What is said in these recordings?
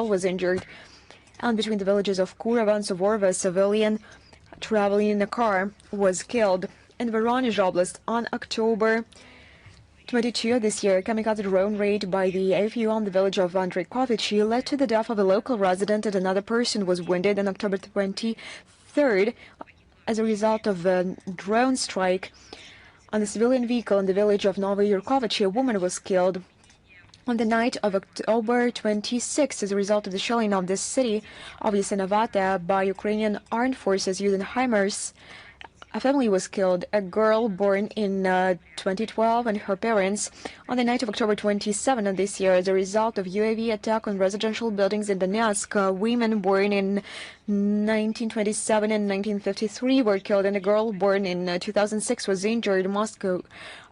was injured, and between the villages of Kurava and Suvorova, a civilian traveling in a car was killed. In Voronezh Oblast on October 22 of this year, a kamikaze drone raid by the AFU on the village of Andreykovichy led to the death of a local resident, and another person was wounded on October 23rd as a result of a drone strike on a civilian vehicle in the village of Novoyurkovichy. A woman was killed on the night of October 26 as a result of the shelling of this city of Yasenovata by Ukrainian armed forces using HIMARS. A family was killed, a girl born in 2012 and her parents, on the night of October 27 of this year as a result of UAV attack on residential buildings in Donetsk. Women born in 1927 and 1953 were killed, and a girl born in 2006 was injured in Moscow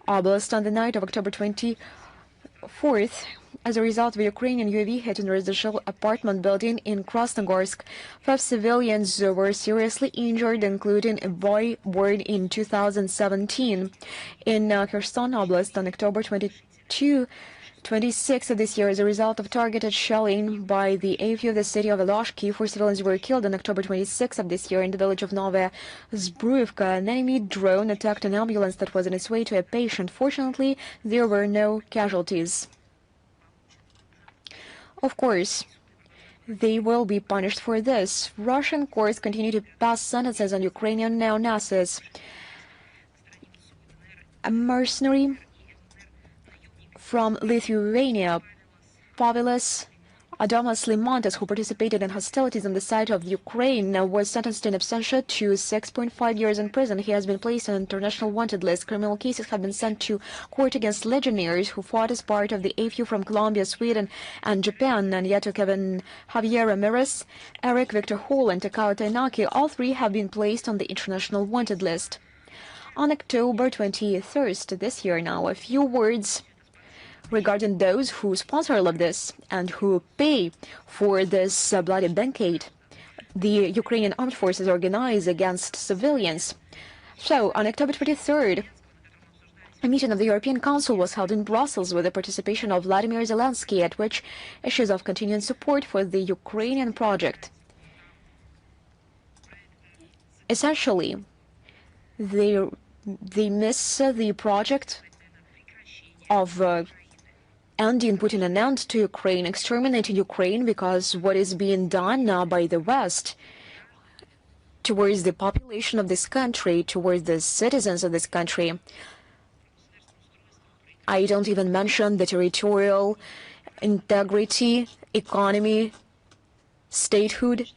Oblast on the night of October 24th as a result of a Ukrainian UAV hit in a residential apartment building in Krasnogorsk. 5 civilians were seriously injured, including a boy born in 2017. In Kherson Oblast on October 26 of this year, as a result of targeted shelling by the AFU of the city of Alashki, 4 civilians were killed on October 26 of this year in the village of Novaya Zbruyevka. An enemy drone attacked an ambulance that was on its way to a patient. Fortunately, there were no casualties. Of course, they will be punished for this. Russian courts continue to pass sentences on Ukrainian neo-Nazis. A mercenary from Lithuania, Pavelas Adomas Limontas, who participated in hostilities on the side of Ukraine, was sentenced in absentia to 6.5 years in prison. He has been placed on an international wanted list. Criminal cases have been sent to court against legionnaires who fought as part of the AFU from Colombia, Sweden, and Japan. And yet, Kevin Javier Ramirez, Eric Victor Hall, and Takao Tainaki, all 3 have been placed on the international wanted list. On October 23rd this year now, a few words regarding those who sponsor all of this and who pay for this bloody banquet the Ukrainian armed forces organize against civilians. So, on October 23rd, a meeting of the European Council was held in Brussels with the participation of Vladimir Zelensky, at which issues of continuing support for the Ukrainian project. Essentially, they miss the project of putting an end to Ukraine, exterminating Ukraine, because what is being done now by the West towards the population of this country, towards the citizens of this country. I don't even mention the territorial integrity, economy, statehood.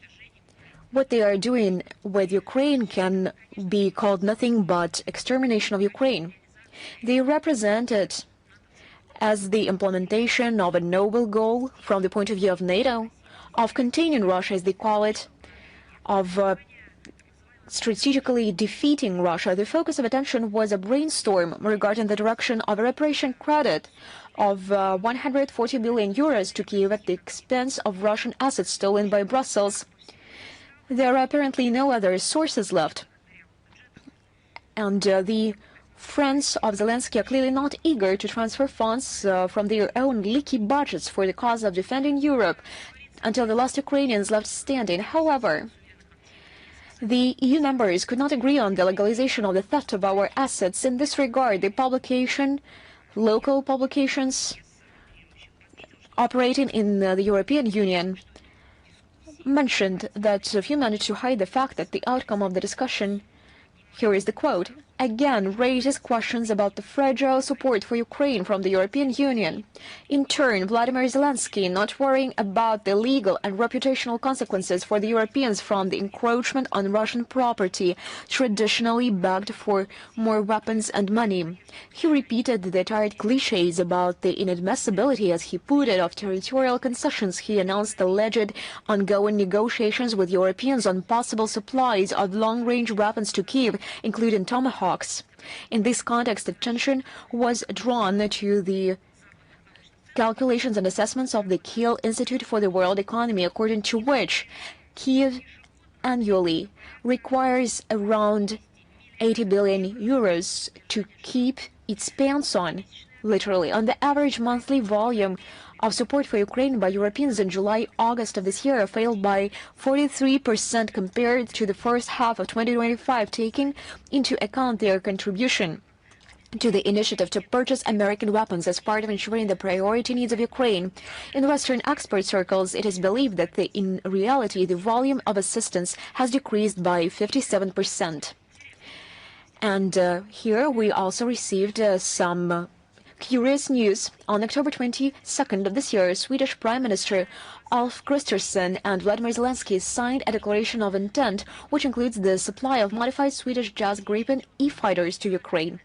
What they are doing with Ukraine can be called nothing but extermination of Ukraine. They represent it as the implementation of a noble goal from the point of view of NATO, of containing Russia, as they call it, of strategically defeating Russia. The focus of attention was a brainstorm regarding the direction of a reparation credit of 140 billion euros to Kiev at the expense of Russian assets stolen by Brussels. There are apparently no other sources left, and the friends of Zelensky are clearly not eager to transfer funds from their own leaky budgets for the cause of defending Europe until the last Ukrainians left standing. However, the EU members could not agree on the legalization of the theft of our assets. In this regard, local publications operating in the European Union mentioned that if you managed to hide the fact that the outcome of the discussion, here is the quote, again raises questions about the fragile support for Ukraine from the European Union. In turn, Vladimir Zelensky, not worrying about the legal and reputational consequences for the Europeans from the encroachment on Russian property, traditionally begged for more weapons and money. He repeated the tired cliches about the inadmissibility, as he put it, of territorial concessions. He announced alleged ongoing negotiations with Europeans on possible supplies of long-range weapons to Kiev, including Tomahawks. In this context, attention was drawn to the calculations and assessments of the Kiel Institute for the World Economy, according to which Kiev annually requires around 80 billion euros to keep its pants on, literally. On the average monthly volume of support for Ukraine by Europeans in July-August of this year fell by 43% compared to the first half of 2025, taking into account their contribution to the initiative to purchase American weapons as part of ensuring the priority needs of Ukraine. In Western expert circles, it is believed that in reality the volume of assistance has decreased by 57%. And here we also received some curious news. On October 22nd of this year, Swedish Prime Minister Ulf Kristersson and Vladimir Zelensky signed a declaration of intent, which includes the supply of modified Swedish Jas Gripen E-fighters to Ukraine.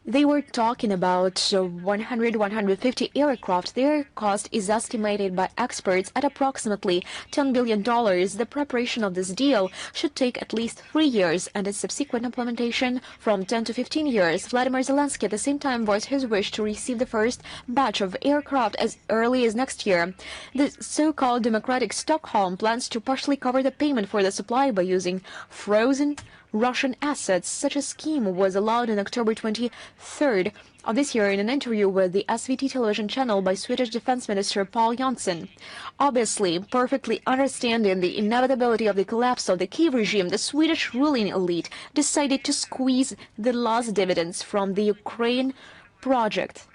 They were talking about 150 aircraft. Their cost is estimated by experts at approximately $10 billion. The preparation of this deal should take at least 3 years, and its subsequent implementation from 10 to 15 years. Vladimir Zelensky at the same time voiced his wish to receive the first batch of aircraft as early as next year. The so-called Democratic Stockholm plans to partially cover the payment for the supply by using frozen Russian assets. Such a scheme was allowed on October 23rd of this year in an interview with the SVT television channel by Swedish Defense Minister Paul Jansson. Obviously, perfectly understanding the inevitability of the collapse of the Kiev regime, the Swedish ruling elite decided to squeeze the last dividends from the Ukraine project.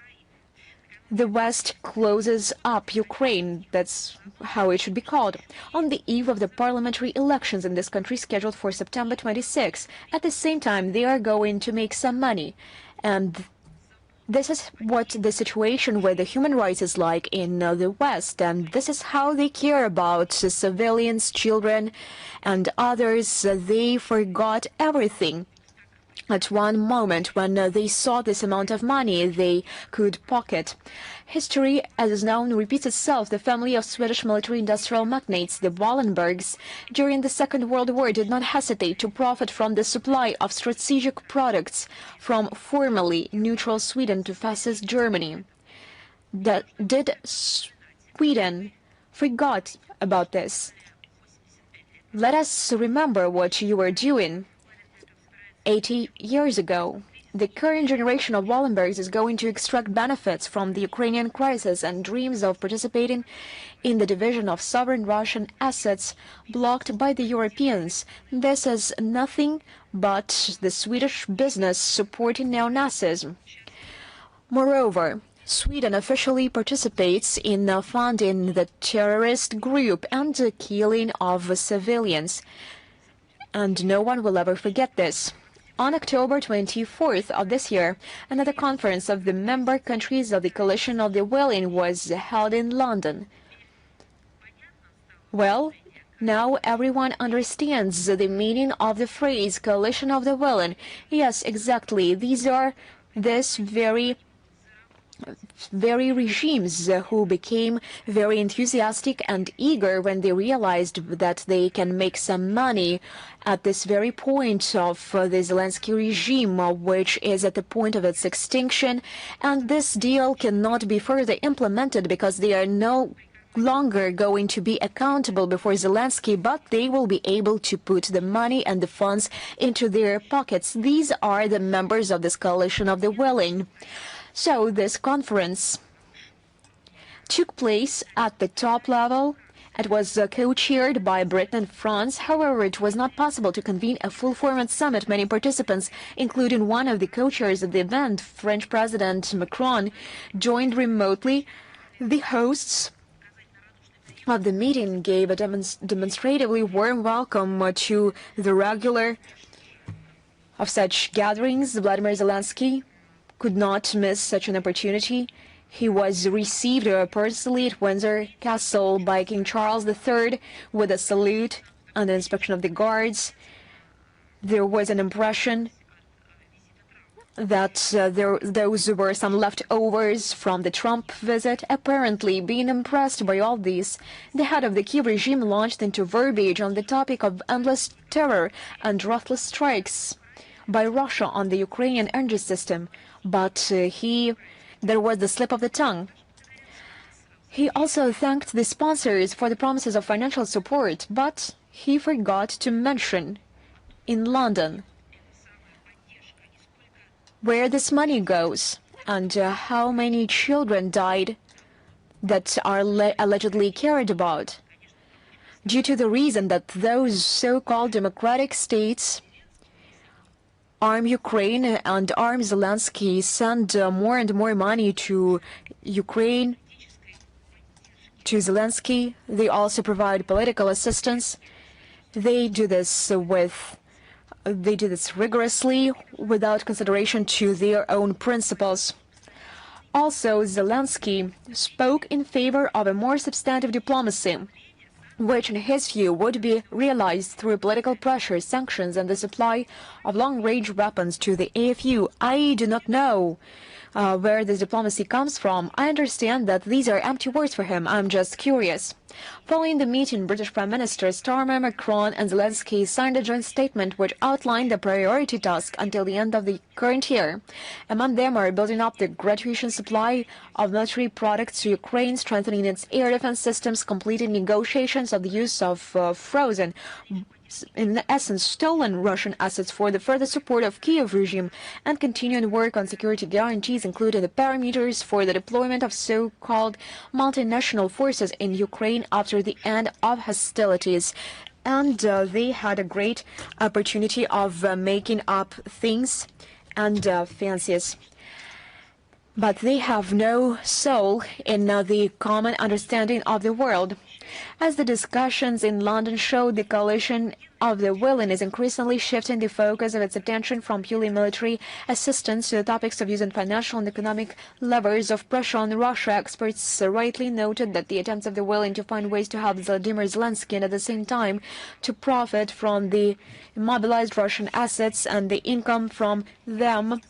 The West closes up Ukraine. That's how it should be called. On the eve of the parliamentary elections in this country scheduled for September 26. At the same time, they are going to make some money. And this is what the situation with the human rights is like in the West. And this is how they care about civilians, children, and others. They forgot everything. At one moment, when they saw this amount of money they could pocket. History, as is known, repeats itself. The family of Swedish military-industrial magnates, the Wallenbergs, during the Second World War did not hesitate to profit from the supply of strategic products from formerly neutral Sweden to fascist Germany. Did Sweden forgot about this? Let us remember what you were doing 80 years ago. The current generation of Wallenbergs is going to extract benefits from the Ukrainian crisis and dreams of participating in the division of sovereign Russian assets blocked by the Europeans. This is nothing but the Swedish business supporting neo-Nazism. Moreover, Sweden officially participates in funding the terrorist group and the killing of civilians. And no one will ever forget this. On October 24th of this year, another conference of the member countries of the Coalition of the Willing was held in London. Well, now everyone understands the meaning of the phrase Coalition of the Willing. Yes, exactly. These are this very regimes who became very enthusiastic and eager when they realized that they can make some money at this very point of the Zelensky regime, which is at the point of its extinction. And this deal cannot be further implemented because they are no longer going to be accountable before Zelensky, but they will be able to put the money and the funds into their pockets. These are the members of this Coalition of the Willing. So this conference took place at the top level. It was co-chaired by Britain and France. However, it was not possible to convene a full-format summit. Many participants, including one of the co-chairs of the event, French President Macron, joined remotely. The hosts of the meeting gave a demonstratively warm welcome to the regular of such gatherings. Vladimir Zelensky could not miss such an opportunity. He was received personally at Windsor Castle by King Charles III with a salute and an inspection of the guards. There was an impression that those were some leftovers from the Trump visit. Apparently, being impressed by all this, the head of the Kiev regime launched into verbiage on the topic of endless terror and ruthless strikes by Russia on the Ukrainian energy system. But there was the slip of the tongue. He also thanked the sponsors for the promises of financial support, but he forgot to mention in London where this money goes and how many children died that are allegedly carried about, due to the reason that those so-called democratic states arm Ukraine and arm Zelensky, send more and more money to Ukraine, to Zelensky. They also provide political assistance. They do this rigorously, without consideration to their own principles. Also, Zelensky spoke in favor of a more substantive diplomacy, which in his view would be realized through political pressure, sanctions, and the supply of long-range weapons to the AFU. I do not know where this diplomacy comes from. I understand that these are empty words for him. I'm just curious. Following the meeting, British Prime Minister Starmer, Macron and Zelensky signed a joint statement which outlined the priority task until the end of the current year. Among them are building up the graduation supply of military products to Ukraine, strengthening its air defense systems, completing negotiations of the use of frozen, in essence stolen Russian assets for the further support of Kiev regime, and continuing work on security guarantees, including the parameters for the deployment of so-called multinational forces in Ukraine after the end of hostilities. And they had a great opportunity of making up things and fancies. But they have no soul in the common understanding of the world. As the discussions in London showed, the coalition of the willing is increasingly shifting the focus of its attention from purely military assistance to the topics of using financial and economic levers of pressure on Russia. Experts rightly noted that the attempts of the willing to find ways to help Vladimir Zelensky and at the same time to profit from the immobilized Russian assets and the income from them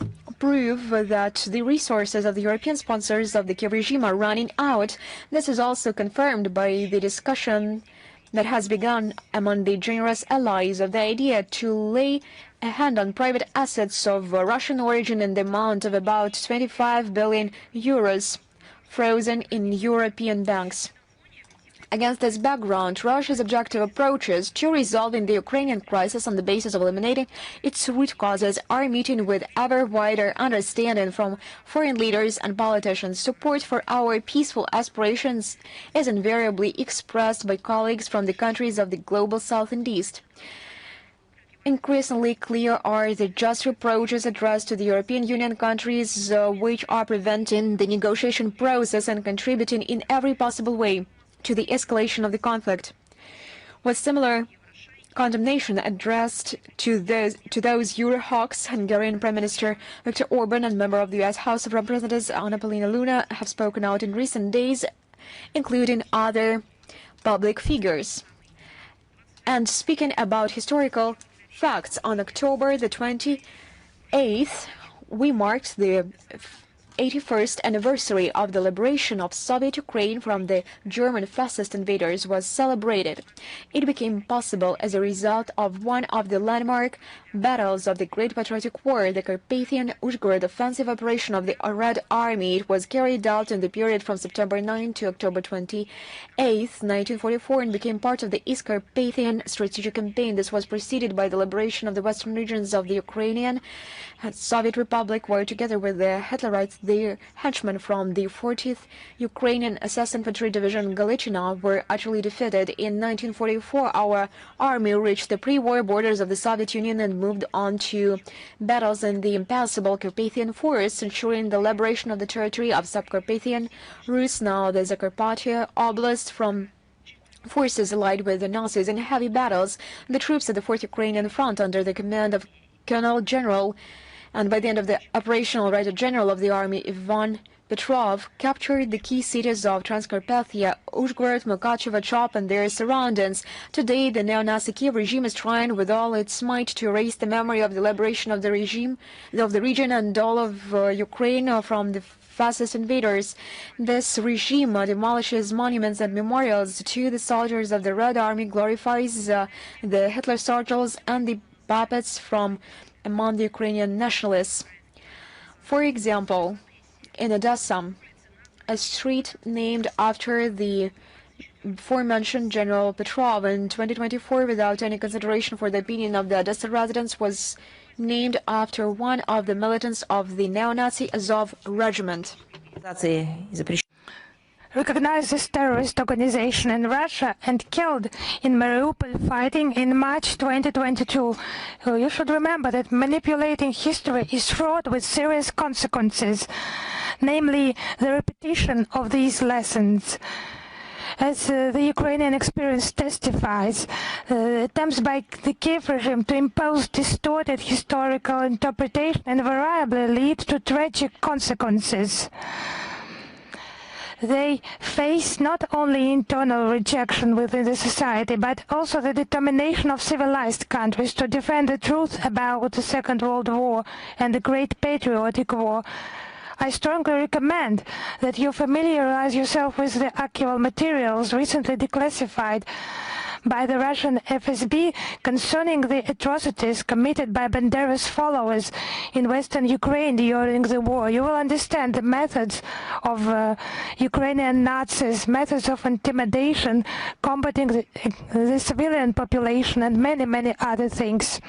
prove that the resources of the European sponsors of the Kiev regime are running out. This is also confirmed by the discussion that has begun among the generous allies of the idea to lay a hand on private assets of Russian origin in the amount of about 25 billion euros frozen in European banks. Against this background, Russia's objective approaches to resolving the Ukrainian crisis on the basis of eliminating its root causes are meeting with ever wider understanding from foreign leaders and politicians. Support for our peaceful aspirations is invariably expressed by colleagues from the countries of the global South and East. Increasingly clear are the just reproaches addressed to the European Union countries which are preventing the negotiation process and contributing in every possible way to the escalation of the conflict. With similar condemnation addressed to those Eurohawks, Hungarian Prime Minister Viktor Orban and member of the U.S. House of Representatives Anna Paulina Luna have spoken out in recent days, including other public figures. And speaking about historical facts, on October the 28th, we marked the 81st anniversary of the liberation of Soviet Ukraine from the German fascist invaders was celebrated. It became possible as a result of one of the landmark battles of the Great Patriotic War, the Carpathian-Uzhgorod offensive operation of the Red Army. It was carried out in the period from September 9 to October 28, 1944, and became part of the East Carpathian strategic campaign. This was preceded by the liberation of the western regions of the Ukrainian Soviet Republic, where together with the Hitlerites, their henchmen from the 40th Ukrainian SS Infantry Division Galichina were utterly defeated. In 1944, our army reached the pre-war borders of the Soviet Union and moved on to battles in the impassable Carpathian forests, ensuring the liberation of the territory of Subcarpathian Rus, now the Zakarpattia Oblast, from forces allied with the Nazis. In heavy battles, the troops at the 4th Ukrainian Front, under the command of Colonel General and by the end of the operational Writer General of the Army, Ivan Petrov, captured the key cities of Transcarpathia, Uzhgorod, Mukachevo, Chop, and their surroundings. Today, the neo-Nazi Kiev regime is trying with all its might to erase the memory of the liberation of the region and all of Ukraine from the fascist invaders. This regime demolishes monuments and memorials to the soldiers of the Red Army, glorifies the Hitler soldiers and the puppets from among the Ukrainian nationalists. For example, in Odessa, a street named after the aforementioned General Petrov in 2024, without any consideration for the opinion of the Odessa residents, was named after one of the militants of the neo-Nazi Azov regiment. recognized this terrorist organization in Russia and killed in Mariupol fighting in March 2022. You should remember that manipulating history is fraught with serious consequences, namely the repetition of these lessons. As the Ukrainian experience testifies, attempts by the Kiev regime to impose distorted historical interpretation invariably lead to tragic consequences. They face not only internal rejection within the society, but also the determination of civilized countries to defend the truth about the Second World War and the Great Patriotic War. I strongly recommend that you familiarize yourself with the archival materials recently declassified by the Russian FSB concerning the atrocities committed by Banderas followers in Western Ukraine during the war. You will understand the methods of Ukrainian Nazis, methods of intimidation, combating the civilian population, and many, many other things.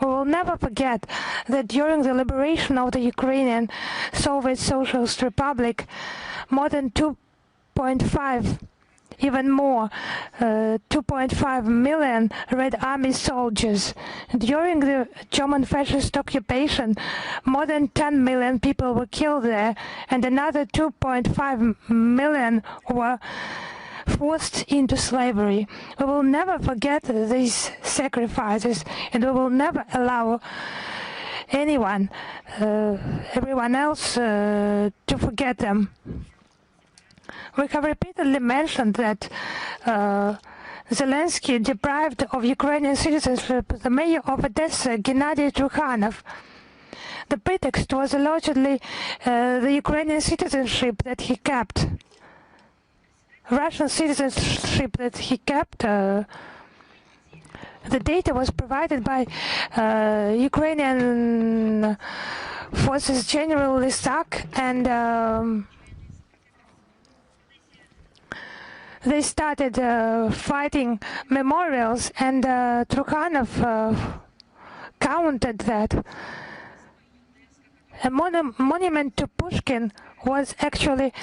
We will never forget that during the liberation of the Ukrainian Soviet Socialist Republic, more than 2.5, even more, 2.5 million Red Army soldiers. During the German fascist occupation, more than 10 million people were killed there, and another 2.5 million were forced into slavery. We will never forget these sacrifices, and we will never allow anyone, everyone else, to forget them. We have repeatedly mentioned that Zelensky deprived of Ukrainian citizenship the mayor of Odessa, Gennady Trukhanov. The pretext was allegedly the Ukrainian citizenship that he kept. Russian citizenship that he kept. The data was provided by Ukrainian Forces General Lysak, and they started fighting memorials, and Trukhanov counted that. A monument to Pushkin was actually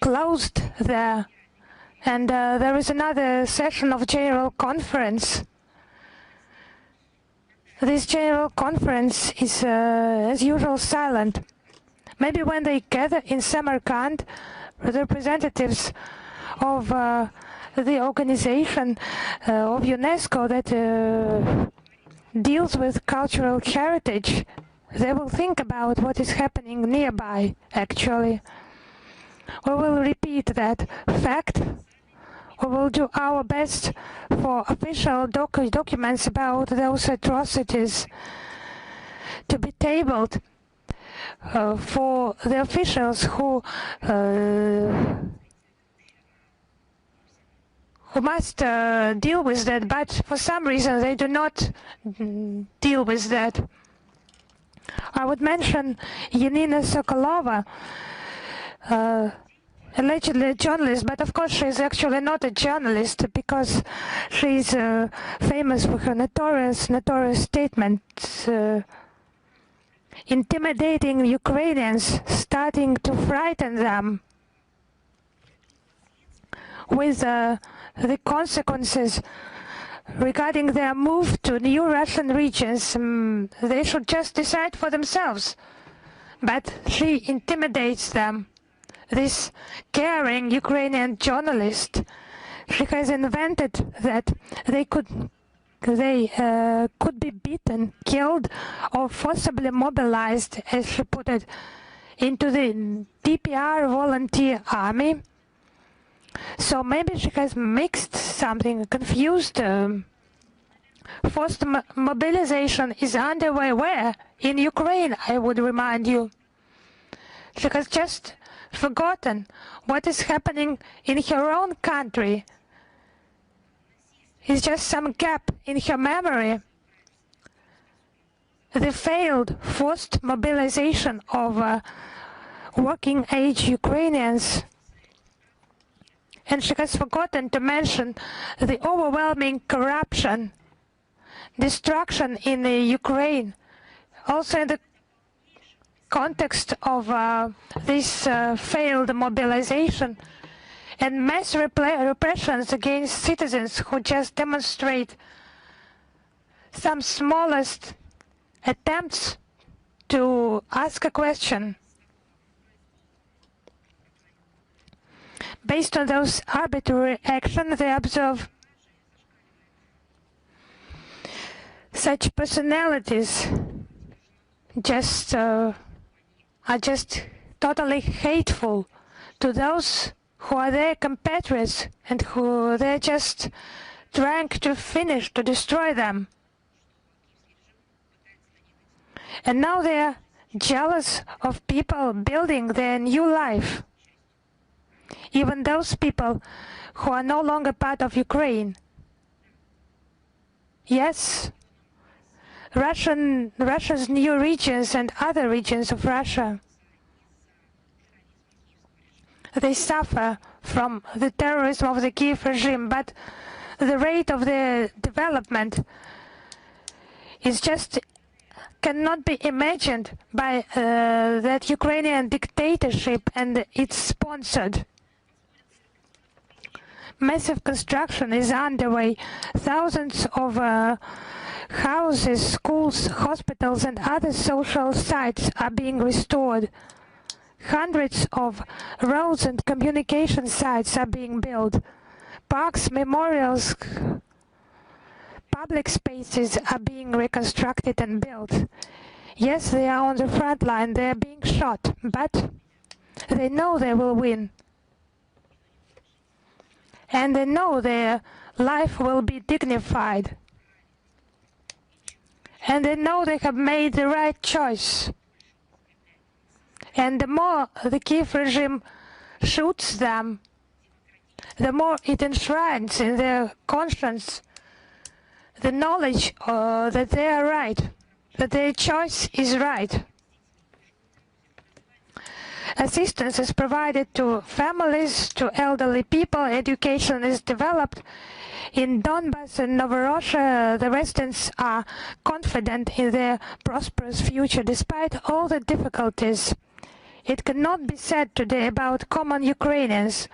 closed there, and there is another session of General Conference. This General Conference is, as usual, silent. Maybe when they gather in Samarkand, representatives of the organization of UNESCO that deals with cultural heritage, they will think about what is happening nearby, actually. We will repeat that fact. We will do our best for official documents about those atrocities to be tabled for the officials who must deal with that, but for some reason they do not deal with that. I would mention Yanina Sokolova, allegedly a journalist, but of course she is actually not a journalist, because she is famous for her notorious statements intimidating Ukrainians, starting to frighten them with the consequences regarding their move to new Russian regions. They should just decide for themselves. But she intimidates them. This caring Ukrainian journalist, she has invented that they could be beaten, killed, or forcibly mobilized, as she put it, into the DPR volunteer army. So maybe she has mixed something, confused. Forced mobilization is underway where? In Ukraine, I would remind you. She has just forgotten what is happening in her own country. It's just some gap in her memory. The failed forced mobilization of working age Ukrainians. And she has forgotten to mention the overwhelming corruption, destruction in Ukraine, also in the context of this failed mobilization and mass repressions against citizens who just demonstrate some smallest attempts to ask a question. Based on those arbitrary actions, they observe such personalities are just totally hateful to those who are their compatriots and who they're just trying to finish, to destroy them. And now they're jealous of people building their new life. Even those people who are no longer part of Ukraine. Yes, Russia's new regions and other regions of Russia, they suffer from the terrorism of the Kiev regime, but the rate of their development is just cannot be imagined by that Ukrainian dictatorship and its sponsored. Massive construction is underway. Thousands of houses, schools, hospitals and other social sites are being restored. Hundreds of roads and communication sites are being built. Parks, memorials, public spaces are being reconstructed and built. Yes, they are on the front line, they are being shot, but they know they will win. And they know their life will be dignified. And they know they have made the right choice. And the more the Kiev regime shoots them, the more it enshrines in their conscience the knowledge that they are right, that their choice is right. Assistance is provided to families, to elderly people, education is developed. In Donbass and Novorossiysk, the residents are confident in their prosperous future despite all the difficulties. It cannot be said today about common Ukrainians,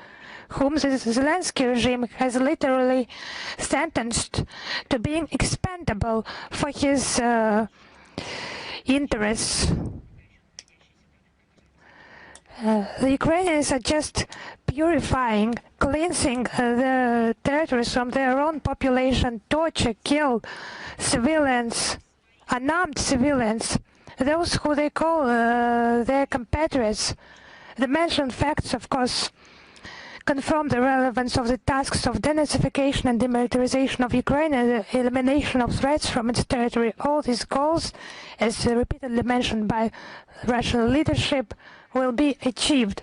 whom the Zelensky regime has literally sentenced to being expendable for his interests. The Ukrainians are just purifying, cleansing the territories from their own population, torture, kill civilians, unarmed civilians, those who they call their compatriots. The mentioned facts, of course, confirm the relevance of the tasks of denazification and demilitarization of Ukraine and the elimination of threats from its territory. All these goals, as repeatedly mentioned by Russian leadership, will be achieved.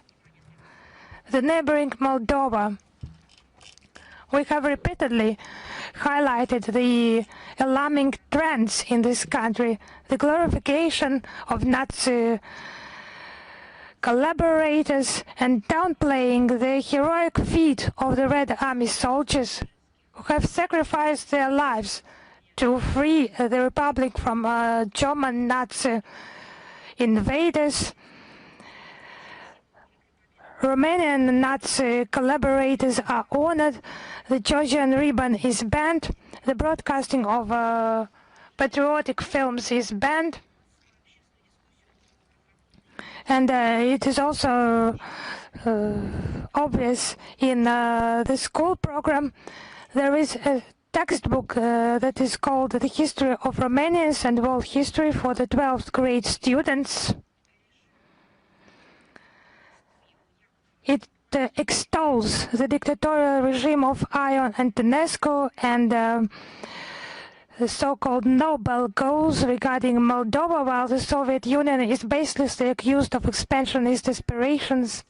The neighboring Moldova. We have repeatedly highlighted the alarming trends in this country, the glorification of Nazi collaborators and downplaying the heroic feat of the Red Army soldiers who have sacrificed their lives to free the Republic from German Nazi invaders. Romanian Nazi collaborators are honored, the Georgian ribbon is banned, the broadcasting of patriotic films is banned, and it is also obvious in the school program there is a textbook that is called The History of Romanians and World History for the 12th grade students. It extols the dictatorial regime of Ion Antonescu and the so-called noble goals regarding Moldova, while the Soviet Union is baselessly accused of expansionist aspirations.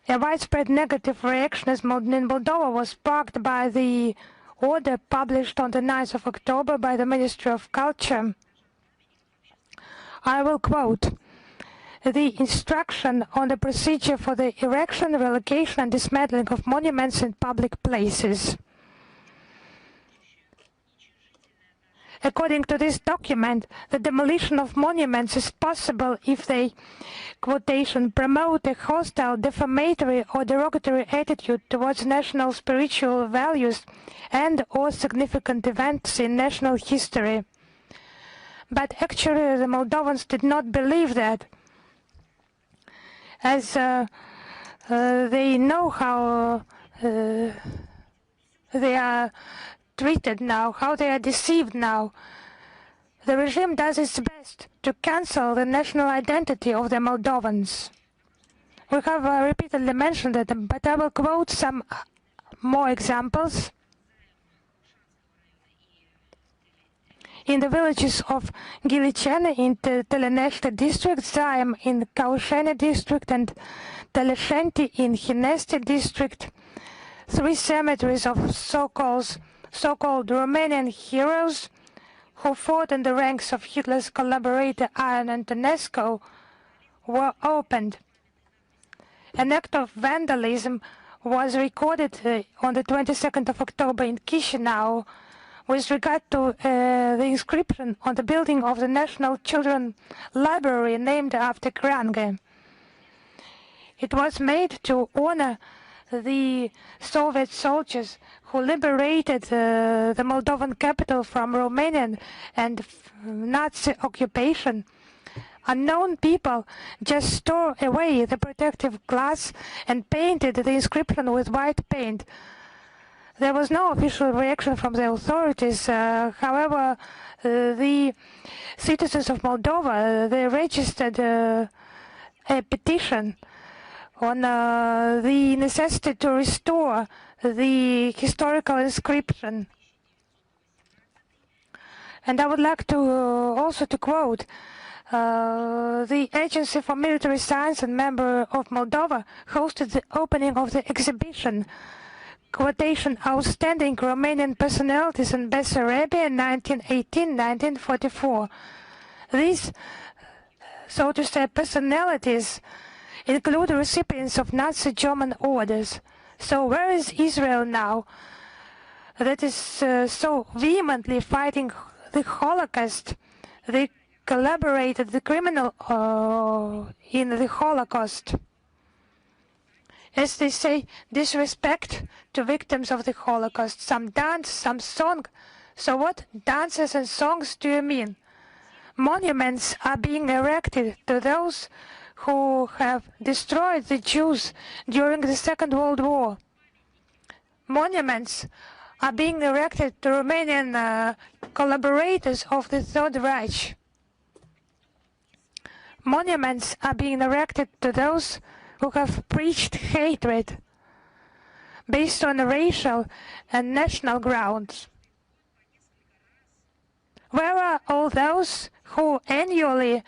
A widespread negative reaction in Moldova was sparked by the order published on the 9th of October by the Ministry of Culture. I will quote: "The instruction on the procedure for the erection, relocation and dismantling of monuments in public places." According to this document, the demolition of monuments is possible if they, quotation, promote a hostile, defamatory or derogatory attitude towards national spiritual values and or significant events in national history. But actually the Moldovans did not believe that, as they know how they are treated now, how they are deceived now. The regime does its best to cancel the national identity of the Moldovans. We have repeatedly mentioned it, but I will quote some more examples. In the villages of Gilichene in the Teleneshte district, Zaim in Kaushene district, and Teleshenti in Hinesti district, 3 cemeteries of so-called Romanian heroes who fought in the ranks of Hitler's collaborator Ion Antonescu were opened. An act of vandalism was recorded on the 22nd of October in Chisinau with regard to the inscription on the building of the National Children's Library named after Krange. It was made to honor the Soviet soldiers who liberated the Moldovan capital from Romanian and Nazi occupation. Unknown people just tore away the protective glass and painted the inscription with white paint. There was no official reaction from the authorities. However, the citizens of Moldova, they registered a petition on the necessity to restore the historical inscription. And I would like to also to quote the Agency for Military Science and member of Moldova hosted the opening of the exhibition, quotation, Outstanding Romanian Personalities in Bessarabia 1918-1944. These, so to say, personalities include recipients of Nazi German orders. So where is Israel now that is so vehemently fighting the Holocaust? They collaborated the criminal in the Holocaust. As they say, disrespect to victims of the Holocaust. Some dance, some song. So what dances and songs do you mean? Monuments are being erected to those who have destroyed the Jews during the Second World War. Monuments are being erected to Romanian collaborators of the Third Reich. Monuments are being erected to those who have preached hatred based on racial and national grounds. Where are all those who annually,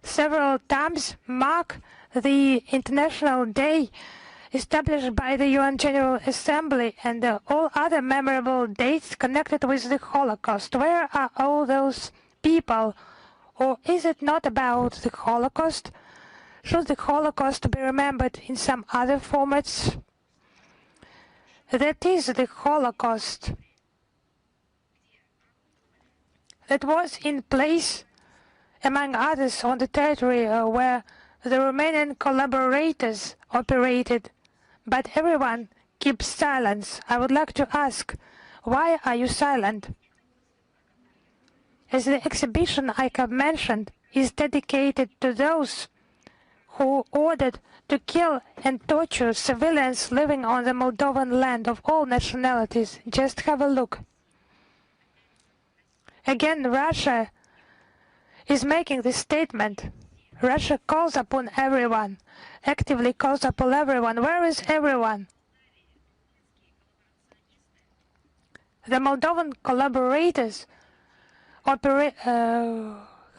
several times, mark the International Day established by the UN General Assembly and all other memorable dates connected with the Holocaust? Where are all those people? Or is it not about the Holocaust? Should the Holocaust be remembered in some other formats? That is the Holocaust that was in place, among others, on the territory where the Romanian collaborators operated. But everyone keeps silence. I would like to ask, why are you silent? As the exhibition I have mentioned is dedicated to those who ordered to kill and torture civilians living on the Moldovan land of all nationalities. Just have a look. Again, Russia is making this statement. Russia calls upon everyone, actively calls upon everyone. Where is everyone? The Moldovan collaborators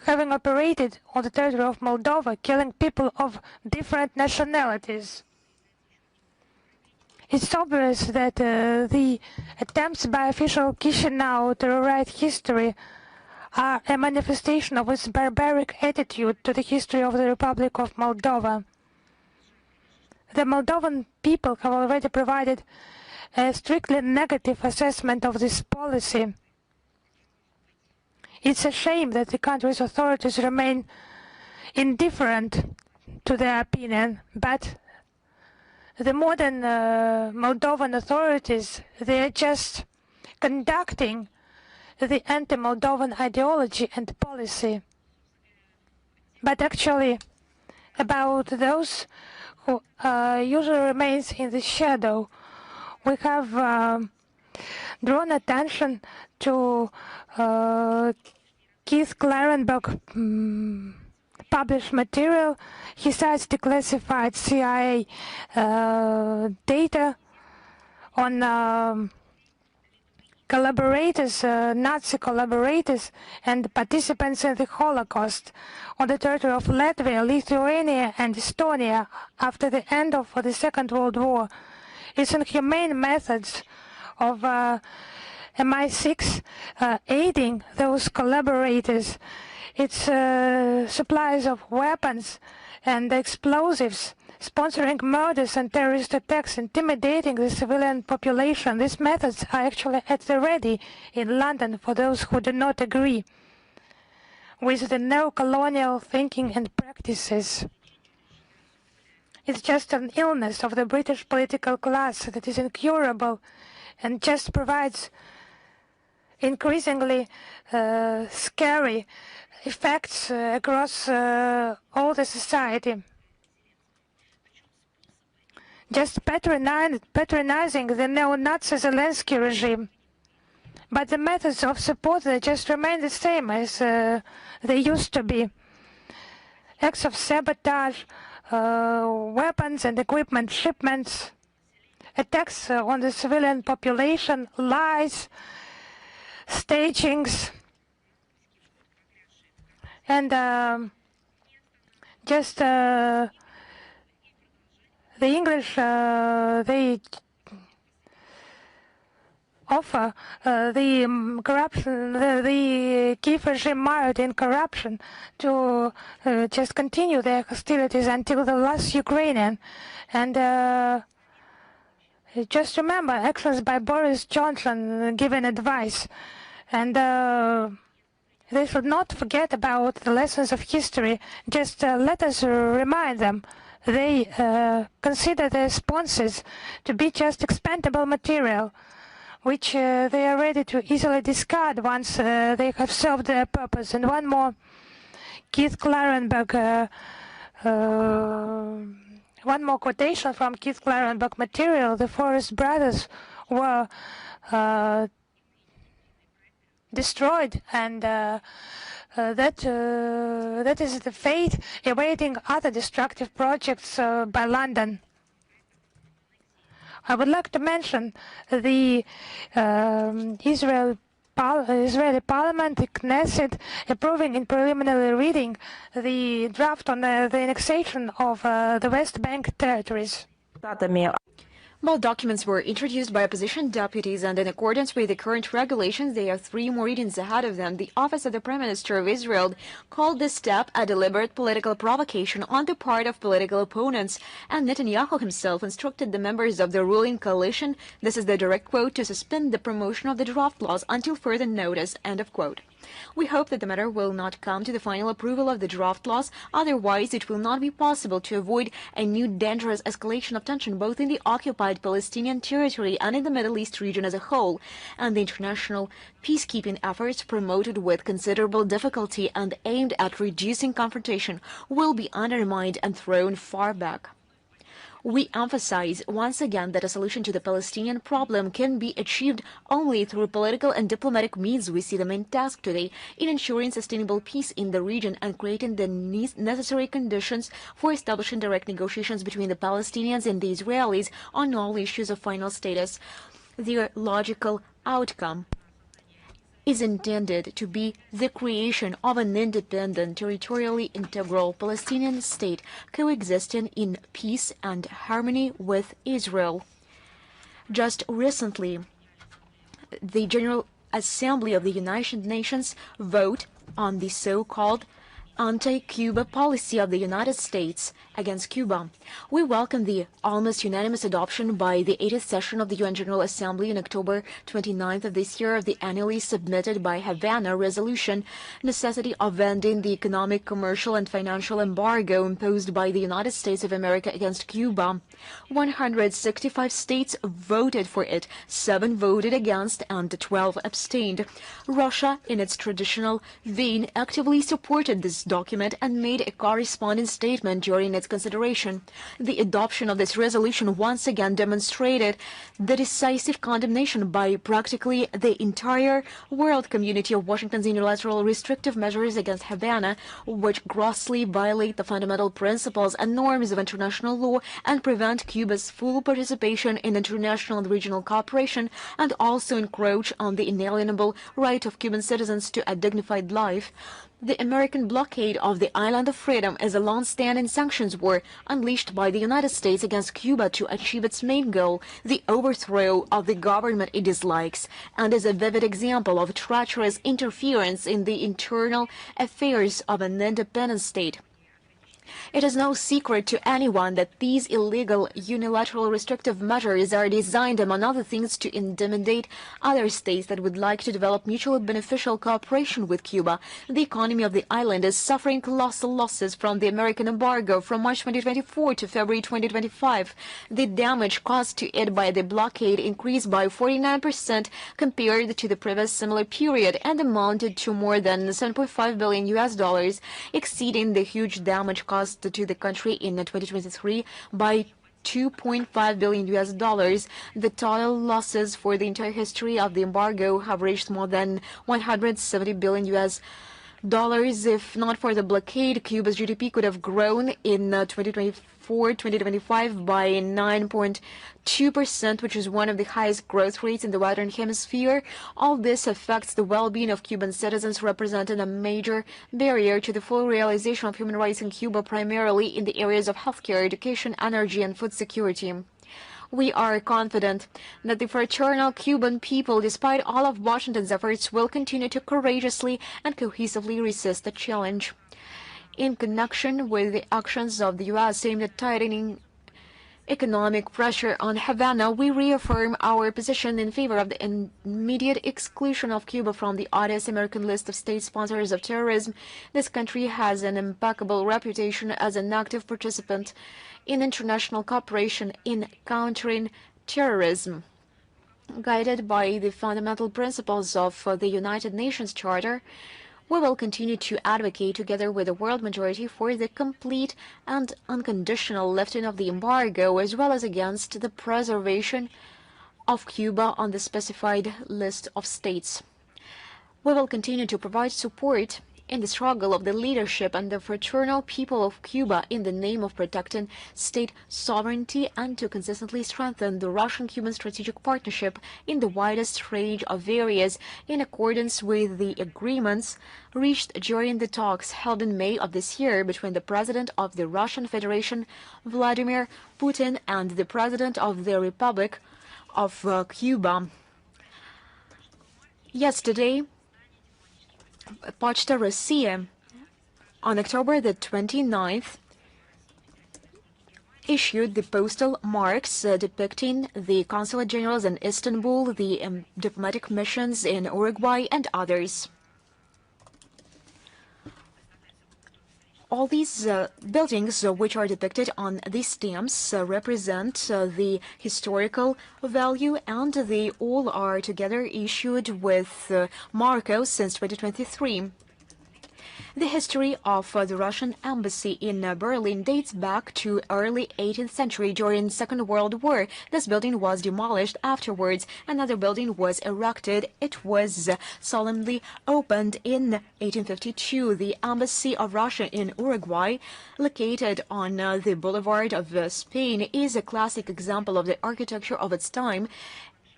having operated on the territory of Moldova, killing people of different nationalities. It's obvious that the attempts by official Chisinau to rewrite history are a manifestation of its barbaric attitude to the history of the Republic of Moldova. The Moldovan people have already provided a strictly negative assessment of this policy. It's a shame that the country's authorities remain indifferent to their opinion, but the modern Moldovan authorities, they are just conducting the anti-Moldovan ideology and policy. But actually, about those who usually remains in the shadow, we have drawn attention to Keith Clarenberg published material. He cites declassified CIA data on collaborators, Nazi collaborators and participants in the Holocaust on the territory of Latvia, Lithuania and Estonia after the end of the Second World War. It's inhumane methods of MI6 aiding those collaborators. It's supplies of weapons and explosives, sponsoring murders and terrorist attacks, intimidating the civilian population. These methods are actually at the ready in London for those who do not agree with the neo-colonial thinking and practices. It's just an illness of the British political class that is incurable and just provides increasingly scary effects across all the society. Just patronizing the neo-Nazi Zelensky regime. But the methods of support, they just remain the same as they used to be. Acts of sabotage, weapons and equipment shipments, attacks on the civilian population, lies, stagings, and just the English, they offer the corruption, the Kiev regime mired in corruption to just continue their hostilities until the last Ukrainian. And just remember actions by Boris Johnson giving advice. And they should not forget about the lessons of history. Just let us remind them. They consider their sponsors to be just expendable material, which they are ready to easily discard once they have served their purpose. And one more, Keith Clarenberg, one more quotation from Keith Clarenberg material. The Forest brothers were destroyed, and that is the fate awaiting other destructive projects by London. I would like to mention the Israeli Parliament, the Knesset, approving in preliminary reading the draft on the annexation of the West Bank territories. Both documents were introduced by opposition deputies, and in accordance with the current regulations, they have 3 more readings ahead of them. The Office of the Prime Minister of Israel called this step a deliberate political provocation on the part of political opponents, and Netanyahu himself instructed the members of the ruling coalition, this is the direct quote, to suspend the promotion of the draft laws until further notice, end of quote. We hope that the matter will not come to the final approval of the draft laws, otherwise it will not be possible to avoid a new dangerous escalation of tension both in the occupied Palestinian territory and in the Middle East region as a whole, and the international peacekeeping efforts promoted with considerable difficulty and aimed at reducing confrontation will be undermined and thrown far back. We emphasize once again that a solution to the Palestinian problem can be achieved only through political and diplomatic means. We see the main task today in ensuring sustainable peace in the region and creating the necessary conditions for establishing direct negotiations between the Palestinians and the Israelis on all issues of final status. Their logical outcome is intended to be the creation of an independent, territorially integral Palestinian state coexisting in peace and harmony with Israel. Just recently, the General Assembly of the United Nations voted on the so-called anti-Cuba policy of the United States against Cuba. We welcome the almost unanimous adoption by the 80th session of the UN General Assembly on October 29th of this year of the annually submitted by Havana resolution necessity of ending the economic, commercial, and financial embargo imposed by the United States of America against Cuba. 165 states voted for it, 7 voted against, and 12 abstained. Russia, in its traditional vein, actively supported this document and made a corresponding statement during its consideration. The adoption of this resolution once again demonstrated the decisive condemnation by practically the entire world community of Washington's unilateral restrictive measures against Havana, which grossly violate the fundamental principles and norms of international law and prevent Cuba's full participation in international and regional cooperation, and also encroach on the inalienable right of Cuban citizens to a dignified life. The American blockade of the Island of Freedom is a long-standing sanctions war unleashed by the United States against Cuba to achieve its main goal, the overthrow of the government it dislikes, and is a vivid example of treacherous interference in the internal affairs of an independent state. It is no secret to anyone that these illegal unilateral restrictive measures are designed, among other things, to intimidate other states that would like to develop mutually beneficial cooperation with Cuba. The economy of the island is suffering colossal losses from the American embargo from March 2024 to February 2025. The damage caused to it by the blockade increased by 49% compared to the previous similar period and amounted to more than $7.5 billion US, exceeding the huge damage caused to the country in 2023 by $2.5 billion US. The total losses for the entire history of the embargo have reached more than $170 billion US. If not for the blockade, Cuba's GDP could have grown in 2024-2025 by 9.2%, which is one of the highest growth rates in the Western Hemisphere. All this affects the well-being of Cuban citizens, representing a major barrier to the full realization of human rights in Cuba, primarily in the areas of healthcare, education, energy, and food security. We are confident that the fraternal Cuban people, despite all of Washington's efforts, will continue to courageously and cohesively resist the challenge. In connection with the actions of the U.S. aimed at tightening economic pressure on Havana, we reaffirm our position in favor of the immediate exclusion of Cuba from the odious American list of state sponsors of terrorism. This country has an impeccable reputation as an active participant in international cooperation in countering terrorism. Guided by the fundamental principles of the United Nations Charter, we will continue to advocate, together with the world majority, for the complete and unconditional lifting of the embargo, as well as against the preservation of Cuba on the specified list of states. We will continue to provide support in the struggle of the leadership and the fraternal people of Cuba in the name of protecting state sovereignty and to consistently strengthen the Russian-Cuban strategic partnership in the widest range of areas in accordance with the agreements reached during the talks held in May of this year between the President of the Russian Federation, Vladimir Putin, and the President of the Republic of Cuba. Yesterday, Pochta Russia, on October the 29th, issued the postal marks depicting the consulate generals in Istanbul, the diplomatic missions in Uruguay, and others. All these buildings which are depicted on these stamps represent the historical value, and they all are together issued with Marco since 2023. The history of the Russian embassy in Berlin dates back to early 18th century during the Second World War. This building was demolished afterwards. Another building was erected. It was solemnly opened in 1852. The embassy of Russia in Uruguay, located on the Boulevard of Spain, is a classic example of the architecture of its time,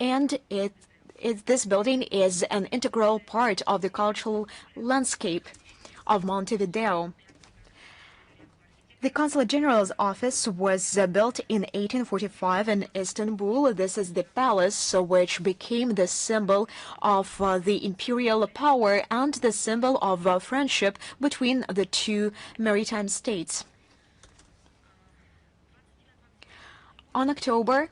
and this building is an integral part of the cultural landscape of Montevideo. The Consulate General's office was built in 1845 in Istanbul. This is the palace which became the symbol of the imperial power and the symbol of friendship between the two maritime states. On October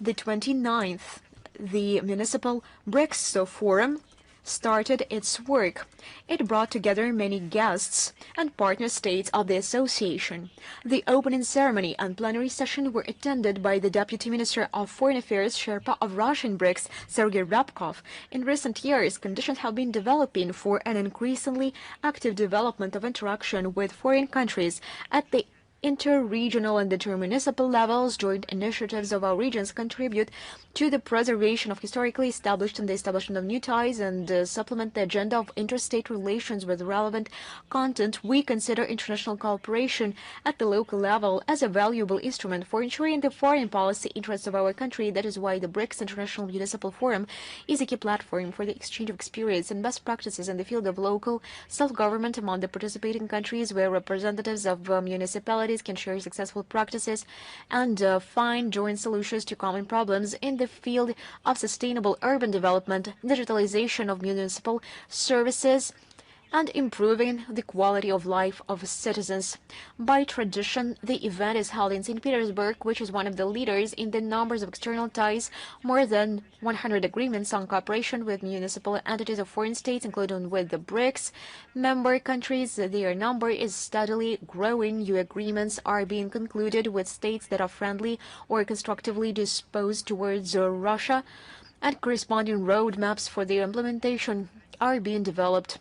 the 29th, the Municipal BRICS Forum started its work. It brought together many guests and partner states of the association. The opening ceremony and plenary session were attended by the Deputy Minister of Foreign Affairs, Sherpa of Russian BRICS, Sergei Rabkov. In recent years, conditions have been developing for an increasingly active development of interaction with foreign countries at the inter-regional and intermunicipal levels. Joint initiatives of our regions contribute to the preservation of historically established and the establishment of new ties and supplement the agenda of interstate relations with relevant content. We consider international cooperation at the local level as a valuable instrument for ensuring the foreign policy interests of our country. That is why the BRICS International Municipal Forum is a key platform for the exchange of experience and best practices in the field of local self-government among the participating countries, where representatives of municipalities can share successful practices and find joint solutions to common problems in the field of sustainable urban development, digitalization of municipal services, and improving the quality of life of citizens. By tradition, the event is held in St. Petersburg, which is one of the leaders in the numbers of external ties. More than 100 agreements on cooperation with municipal entities of foreign states, including with the BRICS member countries. Their number is steadily growing. New agreements are being concluded with states that are friendly or constructively disposed towards Russia, and corresponding roadmaps for their implementation are being developed.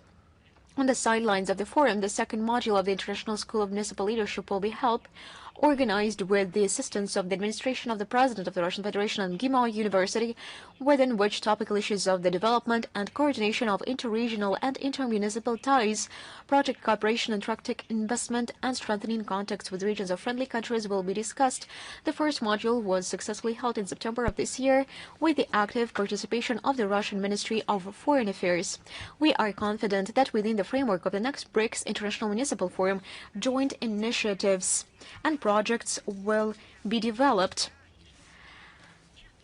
On the sidelines of the forum, the second module of the International School of Municipal Leadership will be held, organized with the assistance of the administration of the President of the Russian Federation and Gimao University, within which topical issues of the development and coordination of interregional and intermunicipal ties, project cooperation, attracting investment, and strengthening contacts with regions of friendly countries will be discussed. The first module was successfully held in September of this year with the active participation of the Russian Ministry of Foreign Affairs. We are confident that within the framework of the next BRICS International Municipal Forum, joint initiatives and projects will be developed.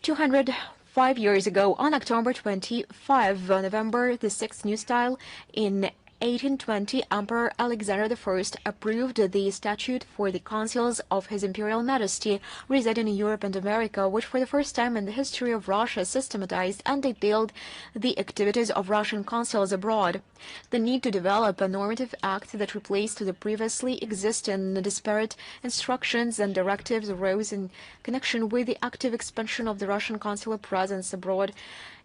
205 years ago, on October 25, November the 6th New Style, in 1820, Emperor Alexander I approved the statute for the consuls of His Imperial Majesty residing in Europe and America, which for the first time in the history of Russia systematized and detailed the activities of Russian consuls abroad. The need to develop a normative act that replaced the previously existing disparate instructions and directives arose in connection with the active expansion of the Russian consular presence abroad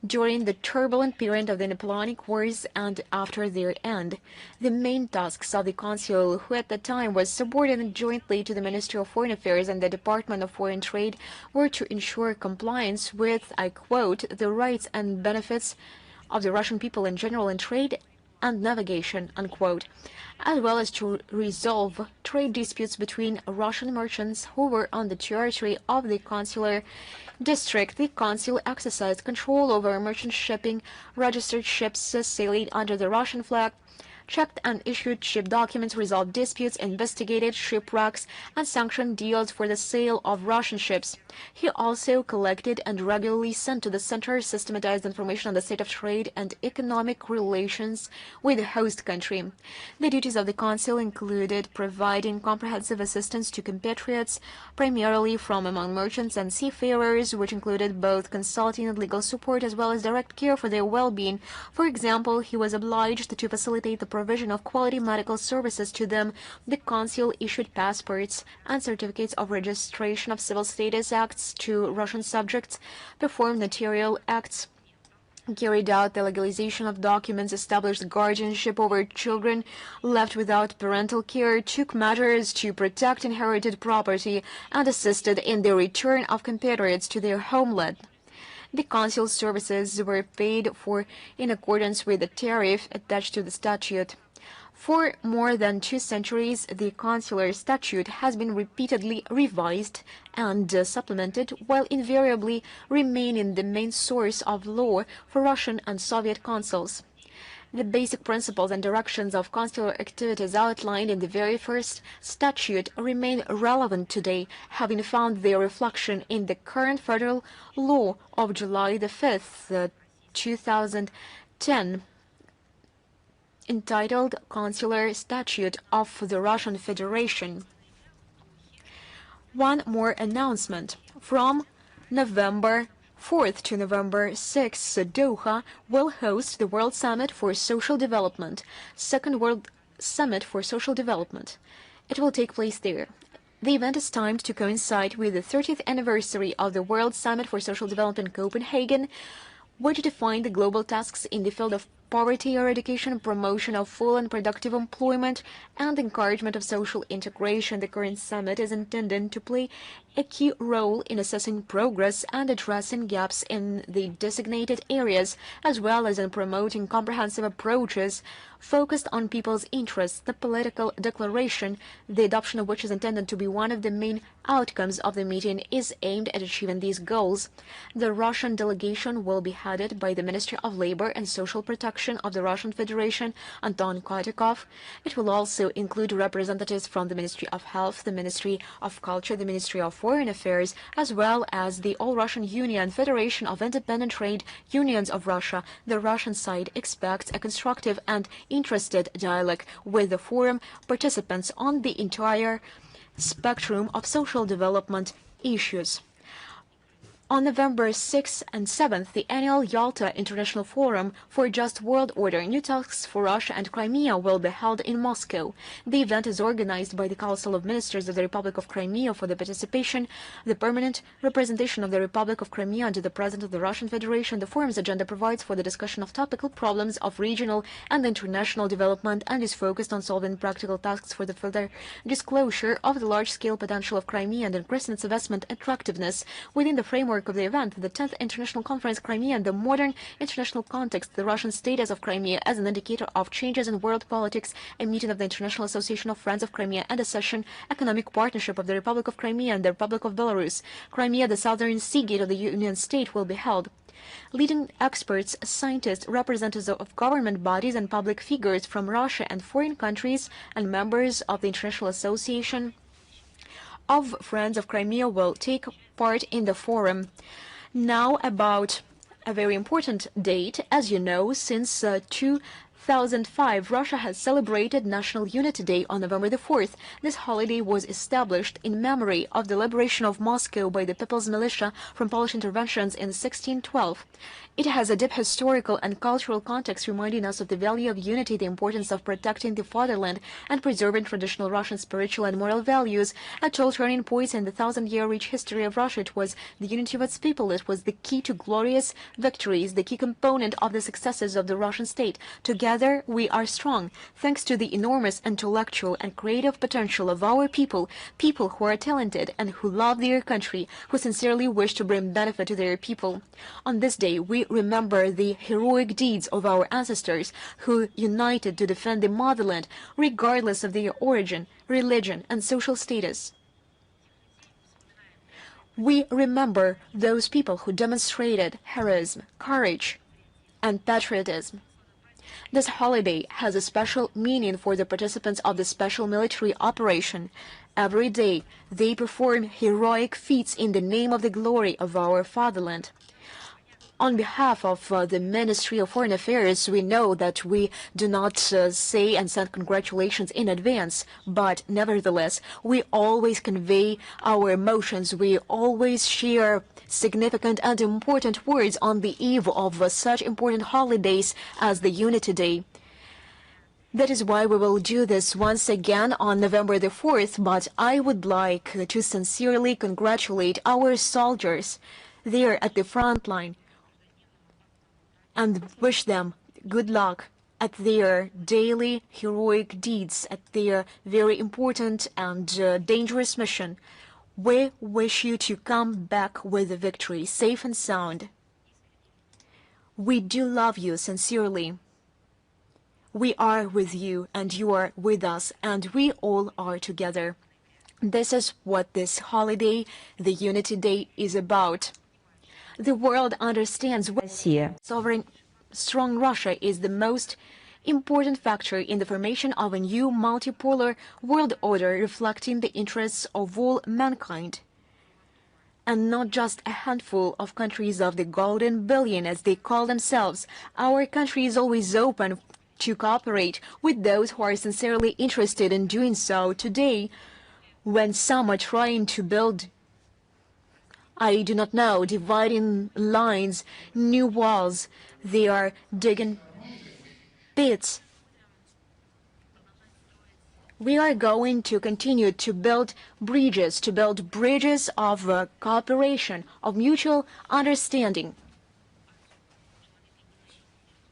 during the turbulent period of the Napoleonic Wars and after their end. The main tasks of the consul, who at the time was subordinate jointly to the Ministry of Foreign Affairs and the Department of Foreign Trade, were to ensure compliance with, I quote, the rights and benefits of the Russian people in general in trade and navigation, unquote, as well as to resolve trade disputes between Russian merchants who were on the territory of the consular district. The consul exercised control over merchant shipping, registered ships sailing under the Russian flag, checked and issued ship documents, resolved disputes, investigated shipwrecks, and sanctioned deals for the sale of Russian ships. He also collected and regularly sent to the center systematized information on the state of trade and economic relations with the host country. The duties of the consul included providing comprehensive assistance to compatriots, primarily from among merchants and seafarers, which included both consulting and legal support as well as direct care for their well-being. For example, he was obliged to facilitate the provision of quality medical services to them. The consul issued passports and certificates of registration of civil status acts to Russian subjects, performed notarial acts, carried out the legalization of documents, established guardianship over children left without parental care, took measures to protect inherited property, and assisted in the return of compatriots to their homeland. The consul services were paid for in accordance with the tariff attached to the statute. For more than 2 centuries, the consular statute has been repeatedly revised and supplemented, while invariably remaining the main source of law for Russian and Soviet consuls. The basic principles and directions of consular activities outlined in the very first statute remain relevant today, having found their reflection in the current federal law of July the 5th, 2010, entitled Consular Statute of the Russian Federation. One more announcement. From November 4th to November 6th, Doha will host the World Summit for Social Development, Second World Summit for Social Development. It will take place there. The event is timed to coincide with the 30th anniversary of the World Summit for Social Development in Copenhagen, which defined the global tasks in the field of poverty eradication, promotion of full and productive employment, and encouragement of social integration. The current summit is intended to play a key role in assessing progress and addressing gaps in the designated areas, as well as in promoting comprehensive approaches focused on people's interests. The political declaration, the adoption of which is intended to be one of the main outcomes of the meeting, is aimed at achieving these goals. The Russian delegation will be headed by the Ministry of Labor and Social Protection of the Russian Federation, Anton Kotikov. It will also include representatives from the Ministry of Health, the Ministry of Culture, the Ministry of Foreign Affairs, as well as the All-Russian Union, Federation of Independent Trade Unions of Russia. The Russian side expects a constructive and interested dialogue with the forum participants on the entire spectrum of social development issues. On November 6th and 7th, the annual Yalta International Forum for Just World Order, New Tasks for Russia and Crimea will be held in Moscow. The event is organized by the Council of Ministers of the Republic of Crimea for the participation, the permanent representation of the Republic of Crimea under the President of the Russian Federation. The forum's agenda provides for the discussion of topical problems of regional and international development and is focused on solving practical tasks for the further disclosure of the large-scale potential of Crimea and increasing its investment attractiveness. Within the framework of the event, the 10th International Conference Crimea and the Modern International Context, the Russian Status of Crimea as an Indicator of Changes in World Politics, a meeting of the International Association of Friends of Crimea, and a session, Economic Partnership of the Republic of Crimea and the Republic of Belarus. Crimea, the southern seagate of the Union State, will be held. Leading experts, scientists, representatives of government bodies and public figures from Russia and foreign countries and members of the International Association of Friends of Crimea will take part in the forum. Now about a very important date. As you know, since 2005, Russia has celebrated National Unity Day on November the 4th. This holiday was established in memory of the liberation of Moscow by the People's Militia from Polish interventions in 1612. It has a deep historical and cultural context, reminding us of the value of unity, the importance of protecting the fatherland, and preserving traditional Russian spiritual and moral values. At all turning points in the thousand-year rich history of Russia, it was the unity of its people. It was the key to glorious victories, the key component of the successes of the Russian state. Together, we are strong, thanks to the enormous intellectual and creative potential of our people, people who are talented and who love their country, who sincerely wish to bring benefit to their people. On this day, we remember the heroic deeds of our ancestors who united to defend the motherland, regardless of their origin, religion, and social status. We remember those people who demonstrated heroism, courage, and patriotism. This holiday has a special meaning for the participants of the special military operation. Every day, they perform heroic feats in the name of the glory of our fatherland. On behalf of the Ministry of Foreign Affairs, we know that we do not say and send congratulations in advance, but nevertheless, we always convey our emotions. We always share significant and important words on the eve of such important holidays as the Unity Day. That is why we will do this once again on November the 4th, but I would like to sincerely congratulate our soldiers there at the front line and wish them good luck at their daily heroic deeds, at their very important and dangerous mission. We wish you to come back with a victory, safe and sound. We do love you sincerely. We are with you and you are with us, and we all are together. This is what this holiday, the Unity Day, is about. The world understands sovereign strong Russia is the most important factor in the formation of a new multipolar world order reflecting the interests of all mankind, and not just a handful of countries of the Golden Billion, as they call themselves. Our country is always open to cooperate with those who are sincerely interested in doing so. Today, when some are trying to build, I do not know, dividing lines, new walls, they are digging pits. We are going to continue to build bridges of cooperation, of mutual understanding,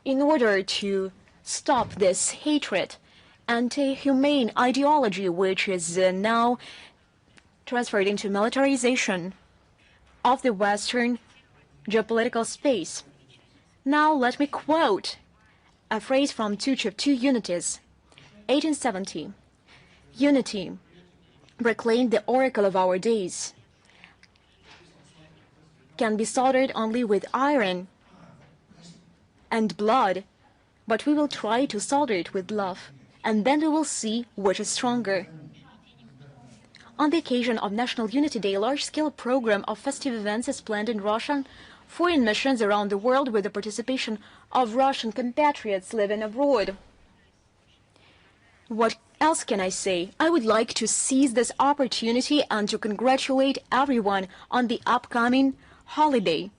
in order to stop this hatred, anti-humane ideology which is now transferred into militarization of the Western geopolitical space. Now let me quote a phrase from Two Unities, 1870. Unity proclaimed the oracle of our days, can be soldered only with iron and blood, but we will try to solder it with love, and then we will see which is stronger. On the occasion of National Unity Day, a large-scale program of festive events is planned in Russian foreign missions around the world with the participation of Russian compatriots living abroad. What else can I say? I would like to seize this opportunity and to congratulate everyone on the upcoming holiday.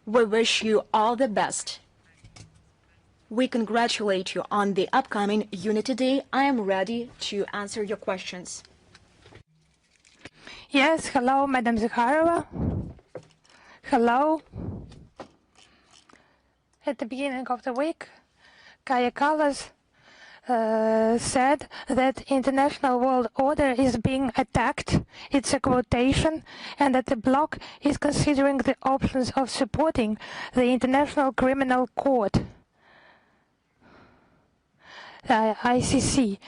We wish you all the best. We congratulate you on the upcoming Unity Day. I am ready to answer your questions. Yes, hello, Madam Zakharova. Hello. At the beginning of the week, Kaya Kallas said that international world order is being attacked. It's a quotation, and that the bloc is considering the options of supporting the International Criminal Court, ICC.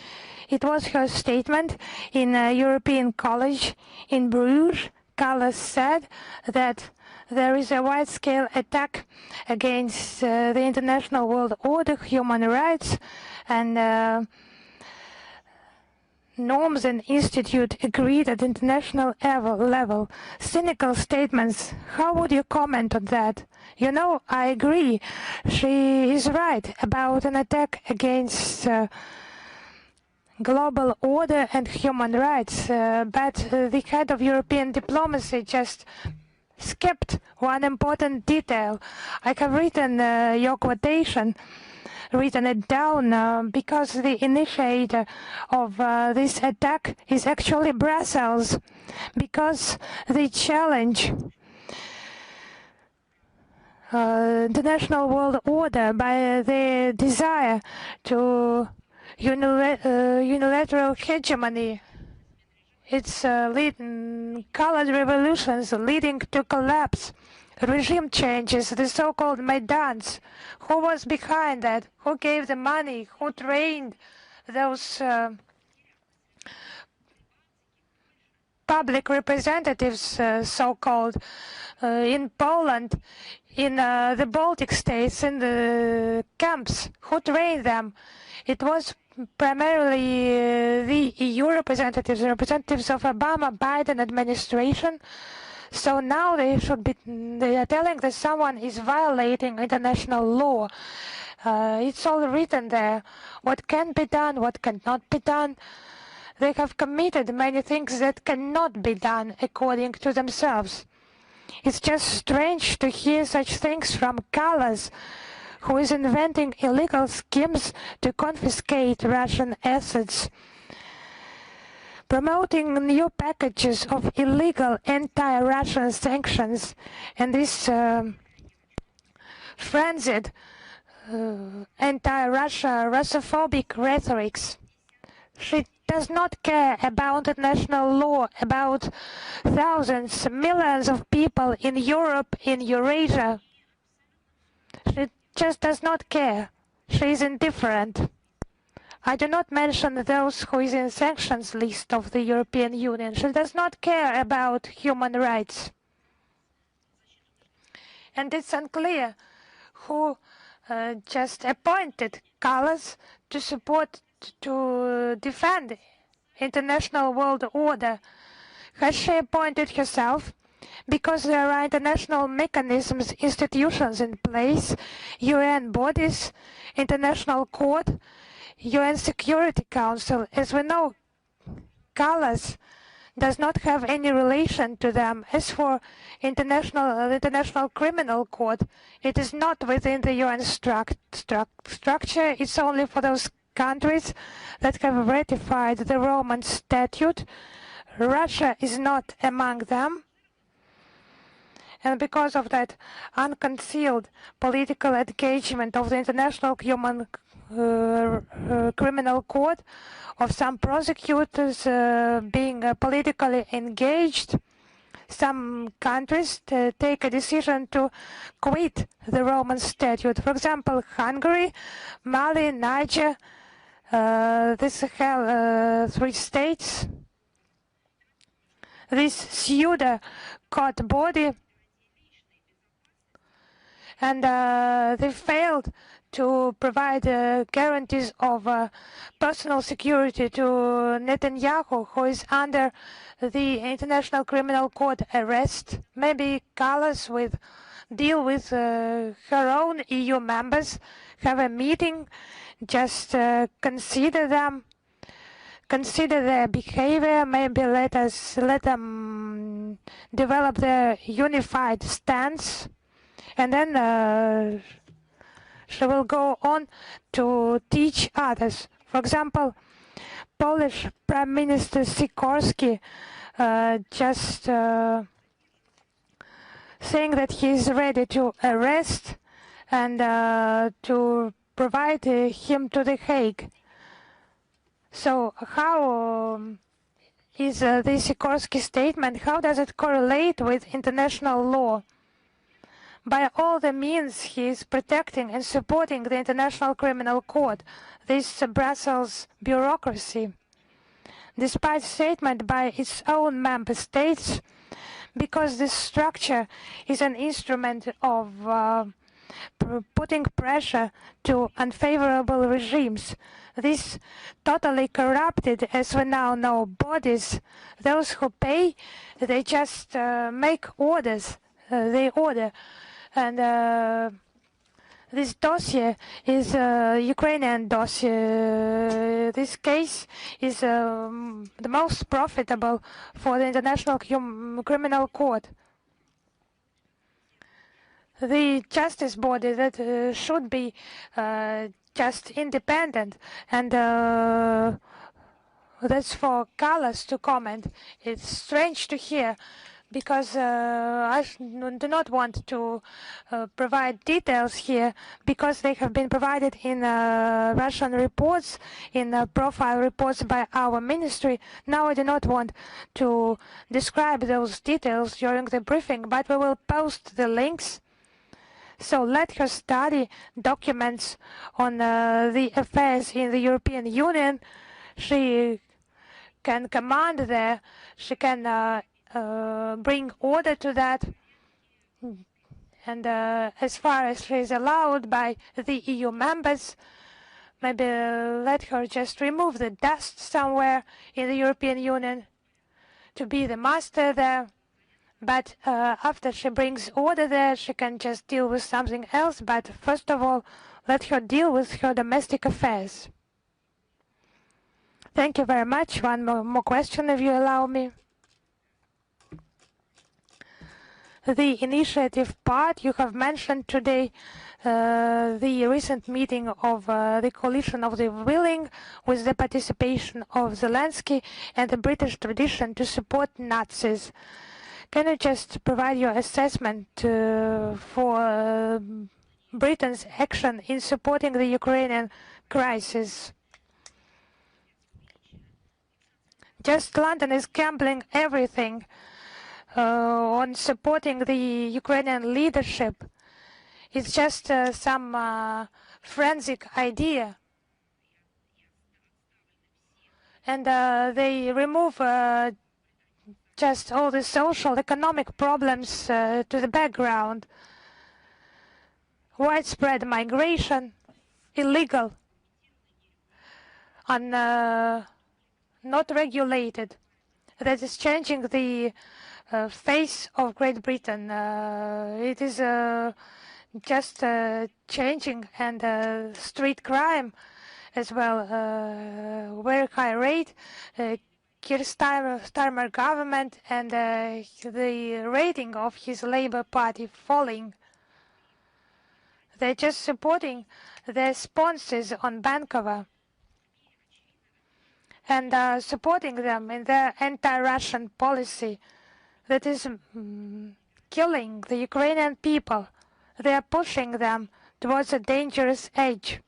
It was her statement in a European college in Bruges. Kallas said that there is a wide-scale attack against the international world order, human rights, and norms and institute agreed at international level. Cynical statements. How would you comment on that? You know, I agree. She is right about an attack against global order and human rights, but the head of European diplomacy just skipped one important detail. I have written your quotation, written it down because the initiator of this attack is actually Brussels, because they challenge the national world order by their desire to unilateral hegemony. It's colored revolutions leading to collapse, regime changes, the so-called Maidans. Who was behind that? Who gave the money? Who trained those public representatives, so-called, in Poland, in the Baltic states, in the camps? Who trained them? It was primarily the EU representatives of Obama-Biden administration. So now they are telling that someone is violating international law. It's all written there. What can be done, what cannot be done. They have committed many things that cannot be done according to themselves. It's just strange to hear such things from Kallas, who is inventing illegal schemes to confiscate Russian assets, promoting new packages of illegal anti-Russian sanctions, and this frenzied anti-Russia, Russophobic rhetorics. She does not care about international law, about thousands, millions of people in Europe, in Eurasia. She just does not care. She is indifferent. I do not mention those who is in sanctions list of the European Union. She does not care about human rights. And it's unclear who just appointed colors to support, to defend international world order. Has she appointed herself? Because there are international mechanisms, institutions in place, UN bodies, International Court, UN Security Council. As we know, colors does not have any relation to them. As for International Criminal Court, it is not within the UN structure. It's only for those countries that have ratified the Roman Statute. Russia is not among them. And because of that unconcealed political engagement of the International Criminal Court, of some prosecutors being politically engaged, some countries take a decision to quit the Roman Statute. For example, Hungary, Mali, Niger, these have 3 states. This pseudo-court body, and they failed to provide guarantees of personal security to Netanyahu, who is under the International Criminal Court arrest. Maybe Callas will deal with her own EU members, have a meeting, just consider them, consider their behavior, maybe let them develop their unified stance, and then she will go on to teach others. For example, Polish Prime Minister Sikorski just saying that he is ready to arrest and to provide him to The Hague. So how is the Sikorski statement, how does it correlate with international law? By all the means, he is protecting and supporting the International Criminal Court, this Brussels bureaucracy, despite statement by its own member states, because this structure is an instrument of putting pressure to unfavorable regimes. These totally corrupted, as we now know, bodies, those who pay, they just make orders, they order. And this dossier is a Ukrainian dossier. This case is the most profitable for the International Criminal Court. The justice body that should be just independent, and that's for Callas to comment. It's strange to hear, because I do not want to provide details here, because they have been provided in Russian reports, in profile reports by our ministry. Now I do not want to describe those details during the briefing, but we will post the links. So let her study documents on the affairs in the European Union. She can command there, she can bring order to that, and as far as she is allowed by the EU members, maybe let her just remove the dust somewhere in the European Union to be the master there. But after she brings order there, she can just deal with something else. But first of all, let her deal with her domestic affairs. Thank you very much. One more question, if you allow me. The initiative part you have mentioned today, the recent meeting of the coalition of the willing, with the participation of Zelensky and the British tradition to support Nazis. Can you just provide your assessment for Britain's action in supporting the Ukrainian crisis? Just London is gambling everything on supporting the Ukrainian leadership. It's just some forensic idea. And they remove just all the social, economic problems to the background. widespread migration, illegal, and not regulated, that is changing the face of Great Britain. It is just changing, and street crime as well, very high rate. Keir Starmer government and the rating of his Labour Party falling. They're just supporting their sponsors on Bankova and supporting them in their anti-Russian policy that is killing the Ukrainian people. They are pushing them towards a dangerous edge.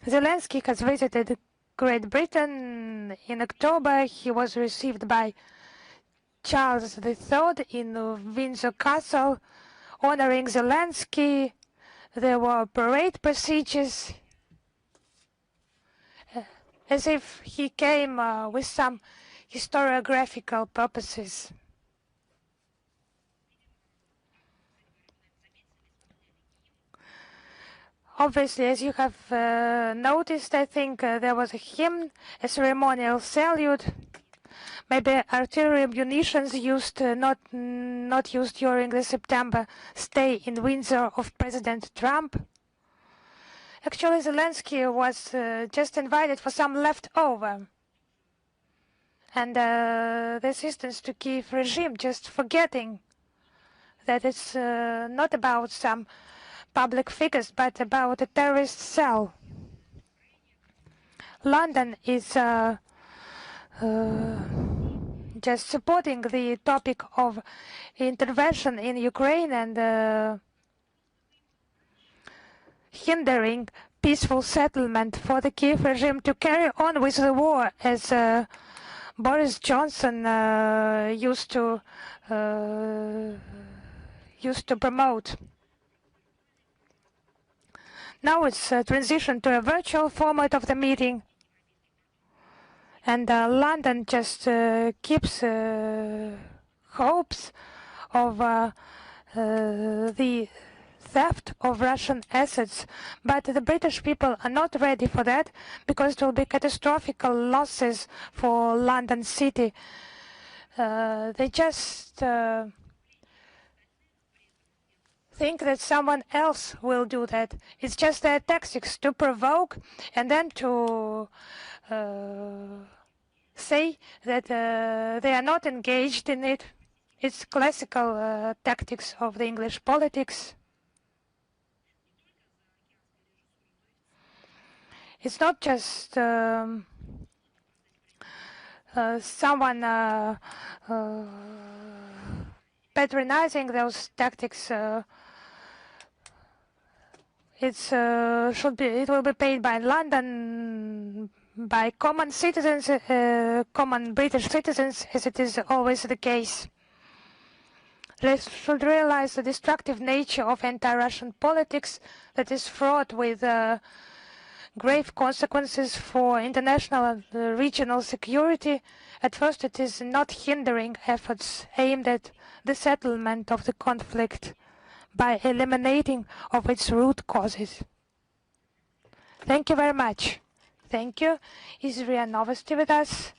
Zelensky has visited Great Britain in October. He was received by Charles III in Windsor Castle, honoring Zelensky. There were parade procedures, as if he came with some historiographical purposes. Obviously, as you have noticed, I think there was a hymn, a ceremonial salute, maybe artillery munitions used, not used during the September stay in Windsor of President Trump. Actually, Zelensky was just invited for some leftover. And the assistance to Kiev regime just forgetting that it's not about some public figures, but about a terrorist cell. London is just supporting the topic of intervention in Ukraine and hindering peaceful settlement for the Kiev regime to carry on with the war, as Boris Johnson used to promote. Now it's transition to a virtual format of the meeting, and London just keeps hopes of the theft of Russian assets, but the British people are not ready for that, because it will be catastrophic losses for London City. They just think that someone else will do that. It's just their tactics to provoke and then to say that they are not engaged in it. It's classical tactics of the English politics. It's not just someone patronizing those tactics. It will be paid by London, by common citizens, common British citizens, as it is always the case. They should realize the destructive nature of anti-Russian politics that is fraught with grave consequences for international and regional security. At first, it is not hindering efforts aimed at the settlement of the conflict by eliminating of its root causes. Thank you very much. Thank you. Is RIA Novosti with us?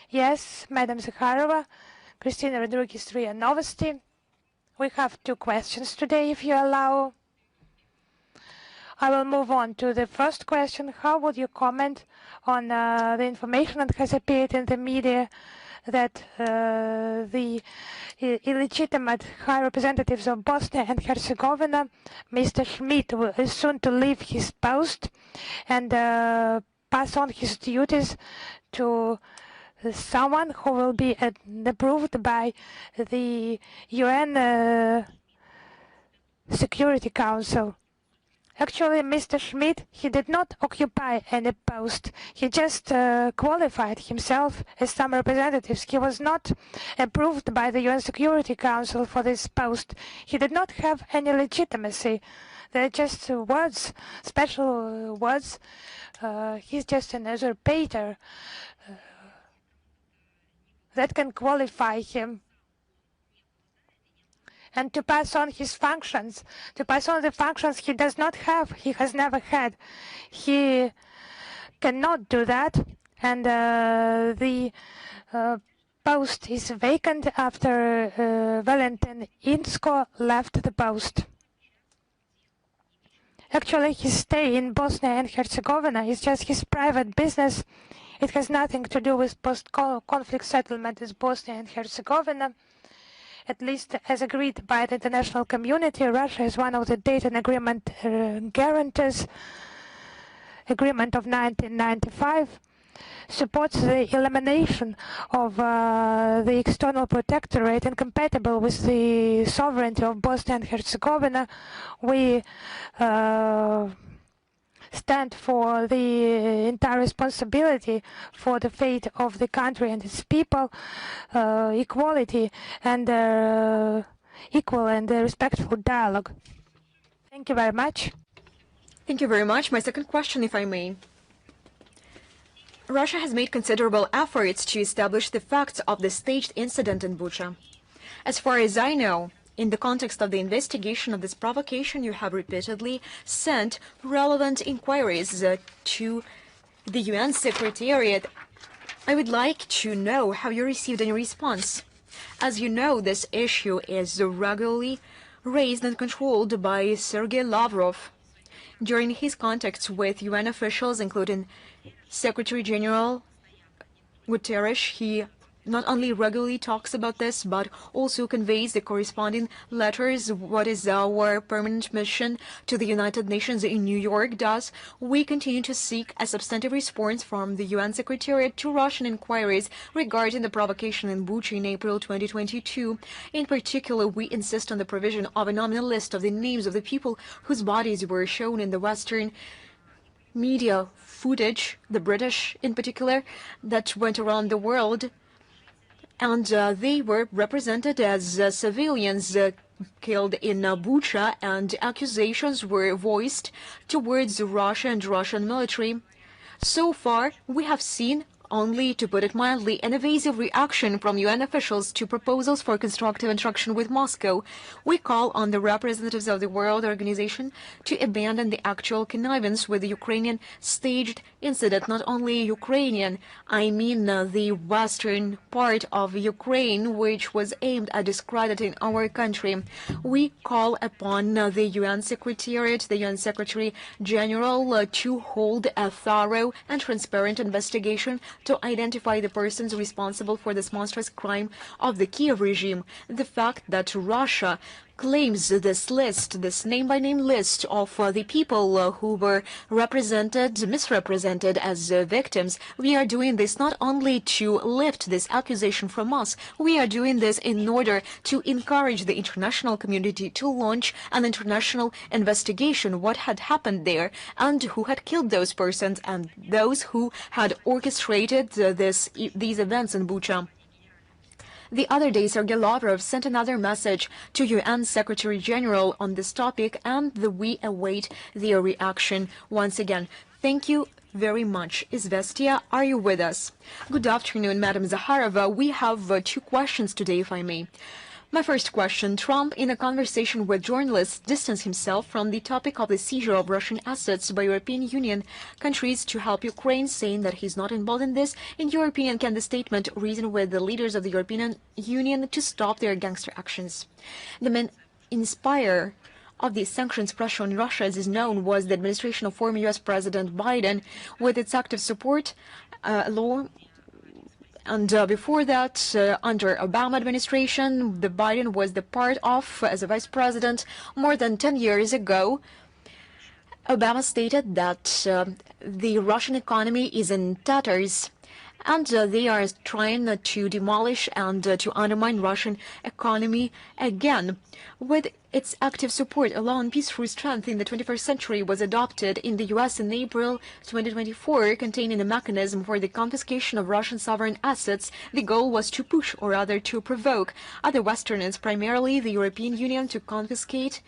Yes, Madam Zakharova, Kristina Rodriguez, RIA Novosti. We have 2 questions today, if you allow. I will move on to the first question. How would you comment on the information that has appeared in the media that the illegitimate high representatives of Bosnia and Herzegovina, Mr. Schmidt, is soon to leave his post and pass on his duties to someone who will be approved by the UN Security Council? Actually, Mr. Schmidt, he did not occupy any post. He just qualified himself as some representatives. He was not approved by the UN Security Council for this post. He did not have any legitimacy. They're just words, special words. He's just an usurpator that can qualify him. and to pass on his functions, to pass on the functions he does not have, he has never had. He cannot do that, and the post is vacant after Valentin Insko left the post. Actually, his stay in Bosnia and Herzegovina is just his private business. It has nothing to do with post-conflict settlement in Bosnia and Herzegovina. At least as agreed by the international community, Russia is one of the Dayton Agreement guarantors. Agreement of 1995 supports the elimination of the external protectorate incompatible with the sovereignty of Bosnia and Herzegovina. We stand for the entire responsibility for the fate of the country and its people, equality and equal and respectful dialogue. Thank you very much. Thank you very much. My second question, if I may. Russia has made considerable efforts to establish the facts of the staged incident in Bucha. As far as I know, in the context of the investigation of this provocation, you have repeatedly sent relevant inquiries to the UN Secretariat. I would like to know how you received any response. As you know, this issue is regularly raised and controlled by Sergei Lavrov. During his contacts with UN officials, including Secretary General Guterres, he not only regularly talks about this, but also conveys the corresponding letters. What is our permanent mission to the United Nations in New York does. We continue to seek a substantive response from the UN Secretariat to Russian inquiries regarding the provocation in Bucha in April 2022. In particular, we insist on the provision of a nominal list of the names of the people whose bodies were shown in the Western media footage, the British in particular, that went around the world. And they were represented as civilians killed in Bucha, and accusations were voiced towards Russia and Russian military. So far, we have seen, only to put it mildly, an evasive reaction from UN officials to proposals for constructive interaction with Moscow. We call on the representatives of the World Organization to abandon the actual connivance with the Ukrainian staged incident. Not only Ukrainian, I mean the western part of Ukraine, which was aimed at discrediting our country. We call upon the UN Secretariat, the UN Secretary General, to hold a thorough and transparent investigation to identify the persons responsible for this monstrous crime of the Kiev regime. The fact that Russia claims this list, this name-by-name list of the people who were misrepresented as victims. We are doing this not only to lift this accusation from us, we are doing this in order to encourage the international community to launch an international investigation, what had happened there, and who had killed those persons, and those who had orchestrated these events in Bucha. The other day, Sergei Lavrov sent another message to UN Secretary General on this topic, and we await their reaction once again. Thank you very much. Izvestia, are you with us? Good afternoon, Madam Zakharova. We have two questions today, if I may. My first question, Trump, in a conversation with journalists, distanced himself from the topic of the seizure of Russian assets by European Union countries to help Ukraine, saying that he's not involved in this. In your opinion, can the statement reason with the leaders of the European Union to stop their gangster actions? The main inspirer of the sanctions pressure on Russia, as is known, was the administration of former U.S. President Biden, with its active support along. And before that, under Obama administration, the Biden was the part of, as a vice president, more than 10 years ago. Obama stated that the Russian economy is in tatters, and they are trying to demolish and to undermine Russian economy again. With its active support, a law on peace through strength in the 21st century was adopted in the U.S. in April 2024, containing a mechanism for the confiscation of Russian sovereign assets. The goal was to push, or rather to provoke, other Westerners, primarily the European Union, to confiscate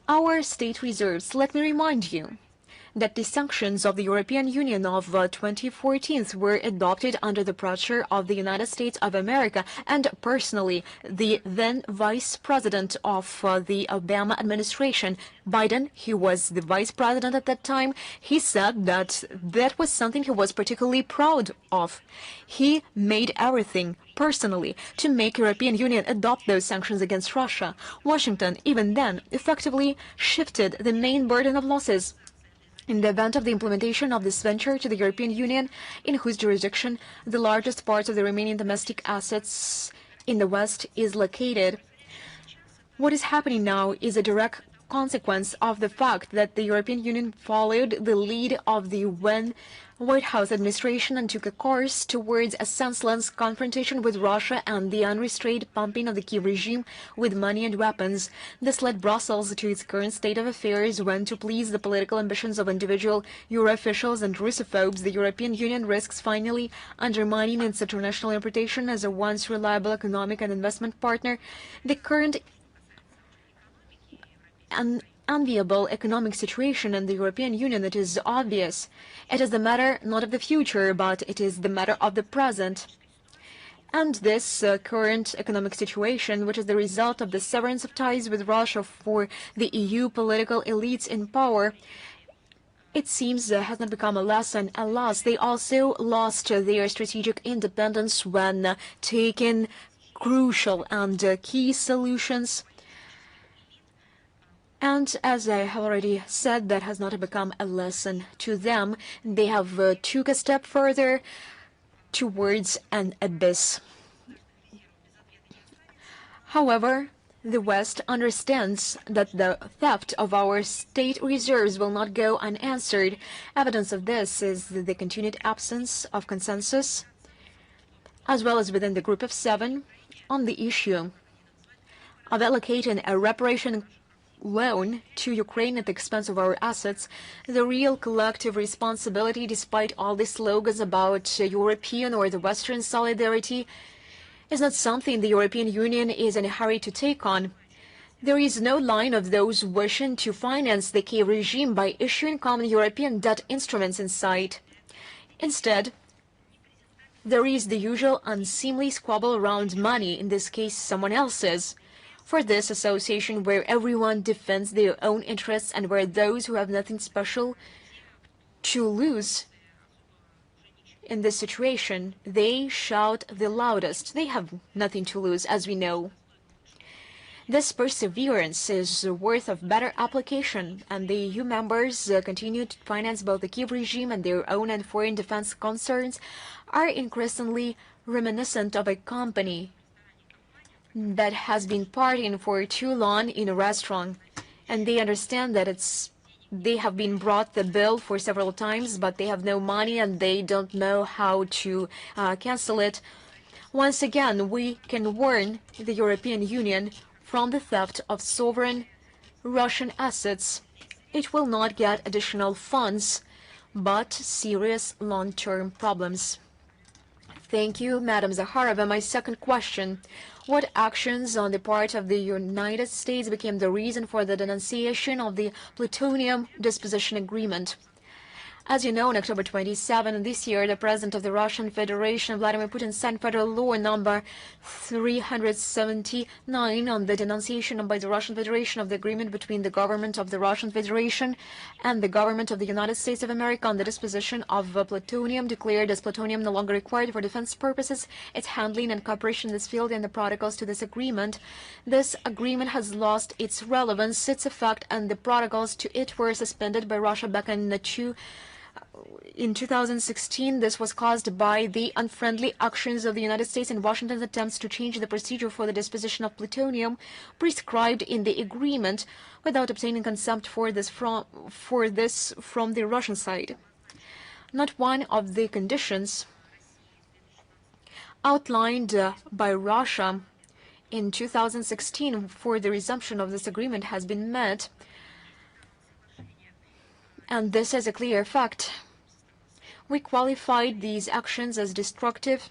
our state reserves. Let me remind you that the sanctions of the European Union of 2014 were adopted under the pressure of the United States of America, and personally, the then Vice President of the Obama administration, Biden, he was the Vice President at that time, he said that that was something he was particularly proud of. He made everything personally to make European Union adopt those sanctions against Russia. Washington, even then, effectively shifted the main burden of losses in the event of the implementation of this venture to the European Union, in whose jurisdiction the largest part of the remaining domestic assets in the West is located. What is happening now is a direct consequence of the fact that the European Union followed the lead of the then White House administration and took a course towards a senseless confrontation with Russia and the unrestrained pumping of the Kiev regime with money and weapons. This led Brussels to its current state of affairs when, to please the political ambitions of individual Euro officials and Russophobes, the European Union risks finally undermining its international reputation as a once reliable economic and investment partner. The current unenviable economic situation in the European Union, it is obvious. It is the matter not of the future, but it is the matter of the present. And this current economic situation, which is the result of the severance of ties with Russia for the EU political elites in power, it seems has not become a lesson. Alas, they also lost their strategic independence when taking crucial and key solutions. And as I have already said, that has not become a lesson to them. They have took a step further towards an abyss. However, the West understands that the theft of our state reserves will not go unanswered. Evidence of this is the continued absence of consensus, as well as within the Group of Seven, on the issue of allocating a reparation loan to Ukraine at the expense of our assets. The real collective responsibility, despite all the slogans about European or the Western solidarity, is not something the European Union is in a hurry to take on. There is no line of those wishing to finance the Kiev regime by issuing common European debt instruments in sight. Instead, there is the usual unseemly squabble around money, in this case someone else's. For this association where everyone defends their own interests and where those who have nothing special to lose in this situation, they shout the loudest. They have nothing to lose, as we know. This perseverance is worth of better application, and the EU members continue to finance both the Kiev regime and their own and foreign defense concerns, are increasingly reminiscent of a company that has been partying for too long in a restaurant, and they understand that they have been brought the bill for several times, but they have no money and they don't know how to cancel it. Once again, we can warn the European Union from the theft of sovereign Russian assets. It will not get additional funds, but serious long-term problems. Thank you, Madam Zakharova. My second question: what actions on the part of the United States became the reason for the denunciation of the plutonium disposition agreement? As you know, on October 27 this year, the President of the Russian Federation, Vladimir Putin, signed Federal Law number 379 on the denunciation by the Russian Federation of the agreement between the government of the Russian Federation and the government of the United States of America on the disposition of plutonium, declared as plutonium no longer required for defense purposes, its handling and cooperation in this field, and the protocols to this agreement. This agreement has lost its relevance, its effect, and the protocols to it were suspended by Russia back in 2016. This was caused by the unfriendly actions of the United States and Washington's attempts to change the procedure for the disposition of plutonium prescribed in the agreement without obtaining consent for this from the Russian side. Not one of the conditions outlined by Russia in 2016 for the resumption of this agreement has been met, and this is a clear fact. We qualified these actions as destructive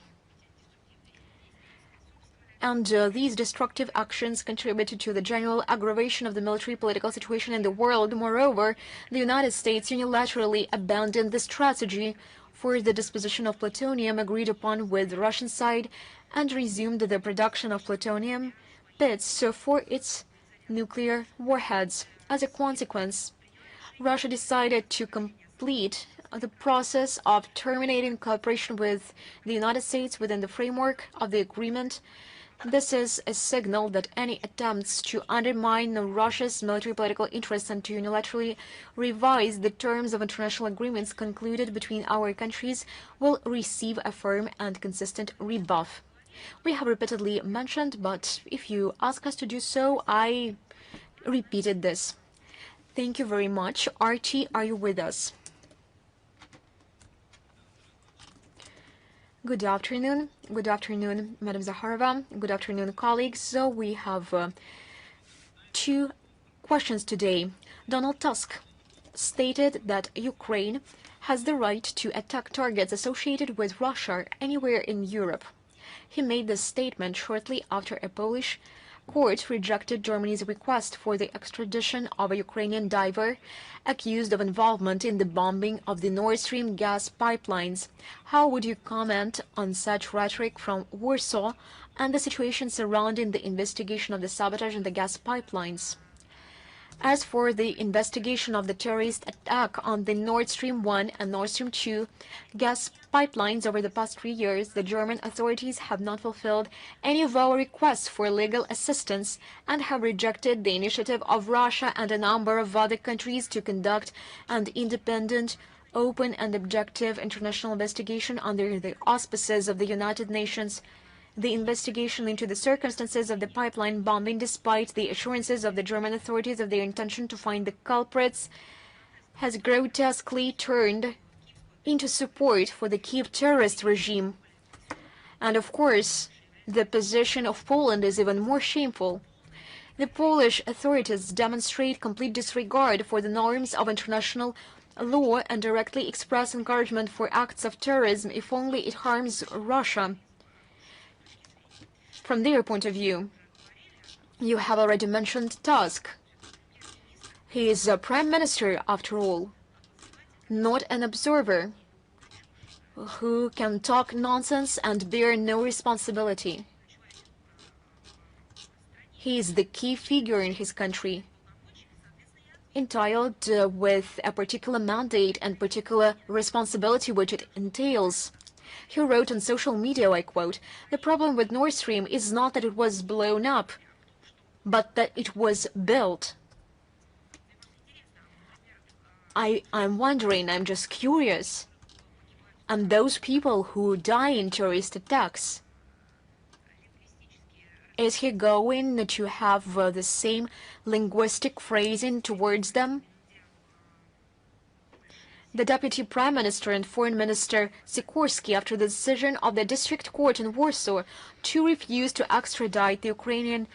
And these destructive actions contributed to the general aggravation of the military-political situation in the world. Moreover, the United States unilaterally abandoned the strategy for the disposition of plutonium agreed upon with the Russian side and resumed the production of plutonium bits for its nuclear warheads. As a consequence, Russia decided to complete the process of terminating cooperation with the United States within the framework of the agreement. This is a signal that any attempts to undermine Russia's military-political interests and to unilaterally revise the terms of international agreements concluded between our countries will receive a firm and consistent rebuff. We have repeatedly mentioned, but if you ask us to do so, I repeated this. Thank you very much. Archie, are you with us? Good afternoon. Good afternoon, Madam Zakharova. Good afternoon, colleagues. So we have two questions today. Donald Tusk stated that Ukraine has the right to attack targets associated with Russia anywhere in Europe. He made this statement shortly after a Polish court rejected Germany's request for the extradition of a Ukrainian diver accused of involvement in the bombing of the Nord Stream gas pipelines. How would you comment on such rhetoric from Warsaw and the situation surrounding the investigation of the sabotage in the gas pipelines? As for the investigation of the terrorist attack on the Nord Stream 1 and Nord Stream 2 gas pipelines over the past 3 years, the German authorities have not fulfilled any of our requests for legal assistance and have rejected the initiative of Russia and a number of other countries to conduct an independent, open and objective international investigation under the auspices of the United Nations. The investigation into the circumstances of the pipeline bombing, despite the assurances of the German authorities of their intention to find the culprits, has grotesquely turned into support for the Kiev terrorist regime. And of course, the position of Poland is even more shameful. The Polish authorities demonstrate complete disregard for the norms of international law and directly express encouragement for acts of terrorism if only it harms Russia. From their point of view, you have already mentioned Tusk. He is a prime minister, after all, not an observer who can talk nonsense and bear no responsibility. He is the key figure in his country, entitled with a particular mandate and particular responsibility which it entails. He wrote on social media, I quote, "The problem with Nord Stream is not that it was blown up, but that it was built." I'm wondering, I'm just curious. And those people who die in terrorist attacks, is he going to have the same linguistic phrasing towards them? The Deputy Prime Minister and Foreign Minister Sikorsky, after the decision of the District Court in Warsaw to refuse to extradite the Ukrainian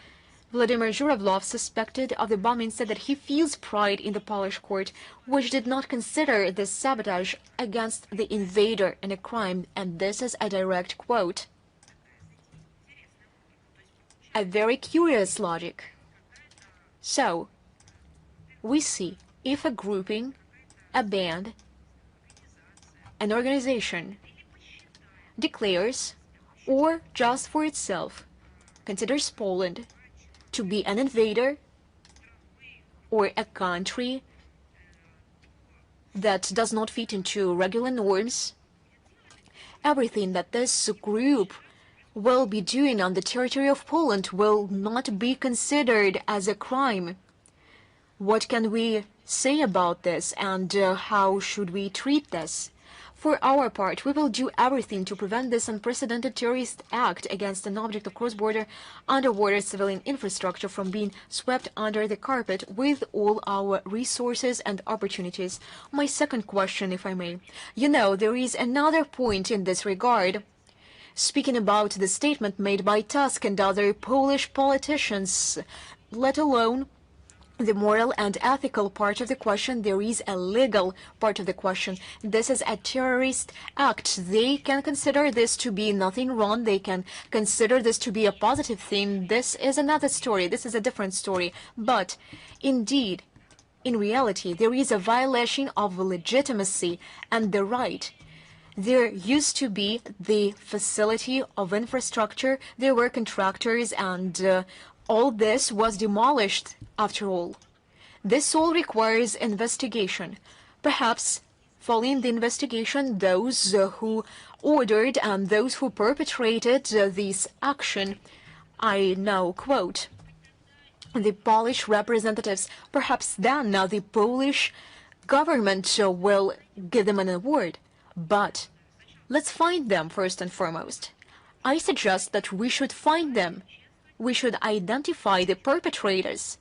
Vladimir Zhuravlov, suspected of the bombing, said that he feels pride in the Polish court, which did not consider this sabotage against the invader and a crime, and this is a direct quote. A very curious logic. So, we see if a grouping, a band, an organization declares, or just for itself, considers Poland to be an invader or a country that does not fit into regular norms, everything that this group will be doing on the territory of Poland will not be considered as a crime. What can we say about this, and how should we treat this? For our part, we will do everything to prevent this unprecedented terrorist act against an object of cross-border underwater civilian infrastructure from being swept under the carpet with all our resources and opportunities. My second question, if I may. You know, there is another point in this regard. Speaking about the statement made by Tusk and other Polish politicians, let alone the moral and ethical part of the question, there is a legal part of the question. This is a terrorist act. They can consider this to be nothing wrong. They can consider this to be a positive thing. This is another story. This is a different story. But indeed, in reality, there is a violation of legitimacy and the right. There used to be the facility of infrastructure. There were contractors, and all this was demolished after all. This all requires investigation. Perhaps following the investigation, those who ordered and those who perpetrated this action, I now quote, the Polish representatives, perhaps then now the Polish government will give them an award. But let's find them first and foremost. I suggest that we should find them. We should identify the perpetrators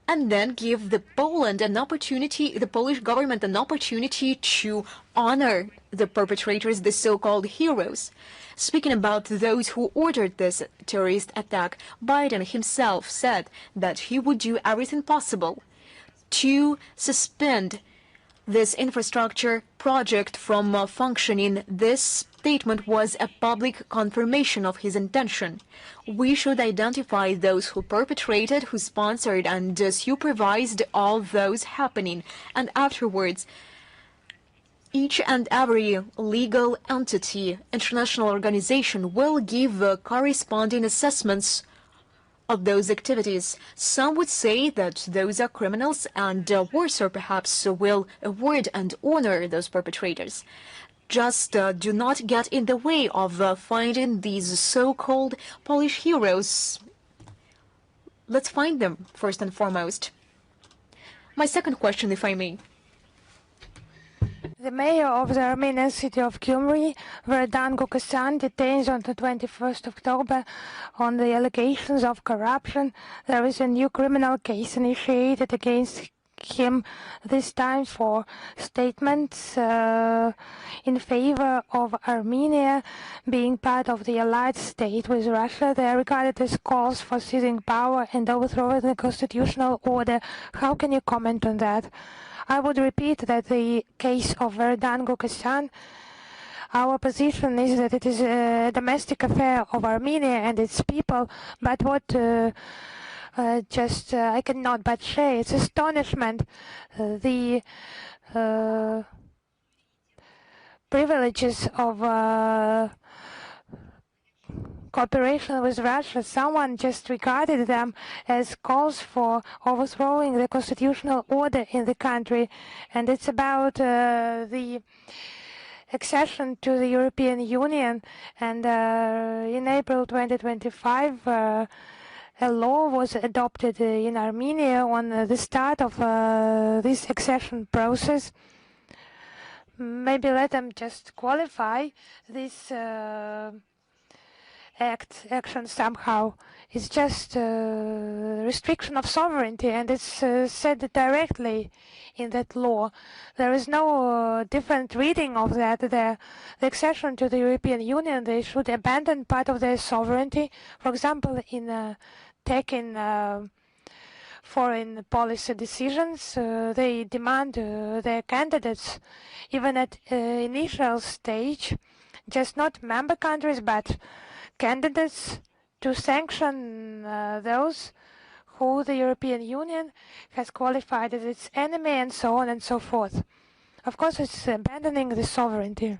and then give the Polish government an opportunity to honor the perpetrators, the so-called heroes. Speaking about those who ordered this terrorist attack, Biden himself said that he would do everything possible to suspend this infrastructure project from functioning. This statement was a public confirmation of his intention. We should identify those who perpetrated, who sponsored and supervised all those happening, and afterwards each and every legal entity, international organization will give corresponding assessments of those activities. Some would say that those are criminals, and worse, or perhaps will award and honor those perpetrators. Just do not get in the way of finding these so-called Polish heroes. Let's find them first and foremost. My second question, if I may. The mayor of the Armenian city of Gyumri, Verdan Gukasyan, detained on the 21st October on the allegations of corruption. There is a new criminal case initiated against him, this time for statements in favor of Armenia being part of the allied state with Russia. They are regarded as calls for seizing power and overthrowing the constitutional order. How can you comment on that? I would repeat that the case of Verdan Gukasyan, our position is that it is a domestic affair of Armenia and its people, but what I cannot but share its astonishment, the privileges of cooperation with Russia. Someone just regarded them as calls for overthrowing the constitutional order in the country, and it's about the accession to the European Union. And in April 2025, a law was adopted in Armenia on the start of this accession process. Maybe let them just qualify this action somehow. It's just restriction of sovereignty, and it's said directly in that law. There is no different reading of that. The accession to the European Union, they should abandon part of their sovereignty. For example, in taking foreign policy decisions, they demand their candidates, even at initial stage, just not member countries, but candidates, to sanction those who the European Union has qualified as its enemy, and so on and so forth. Of course, it's abandoning the sovereignty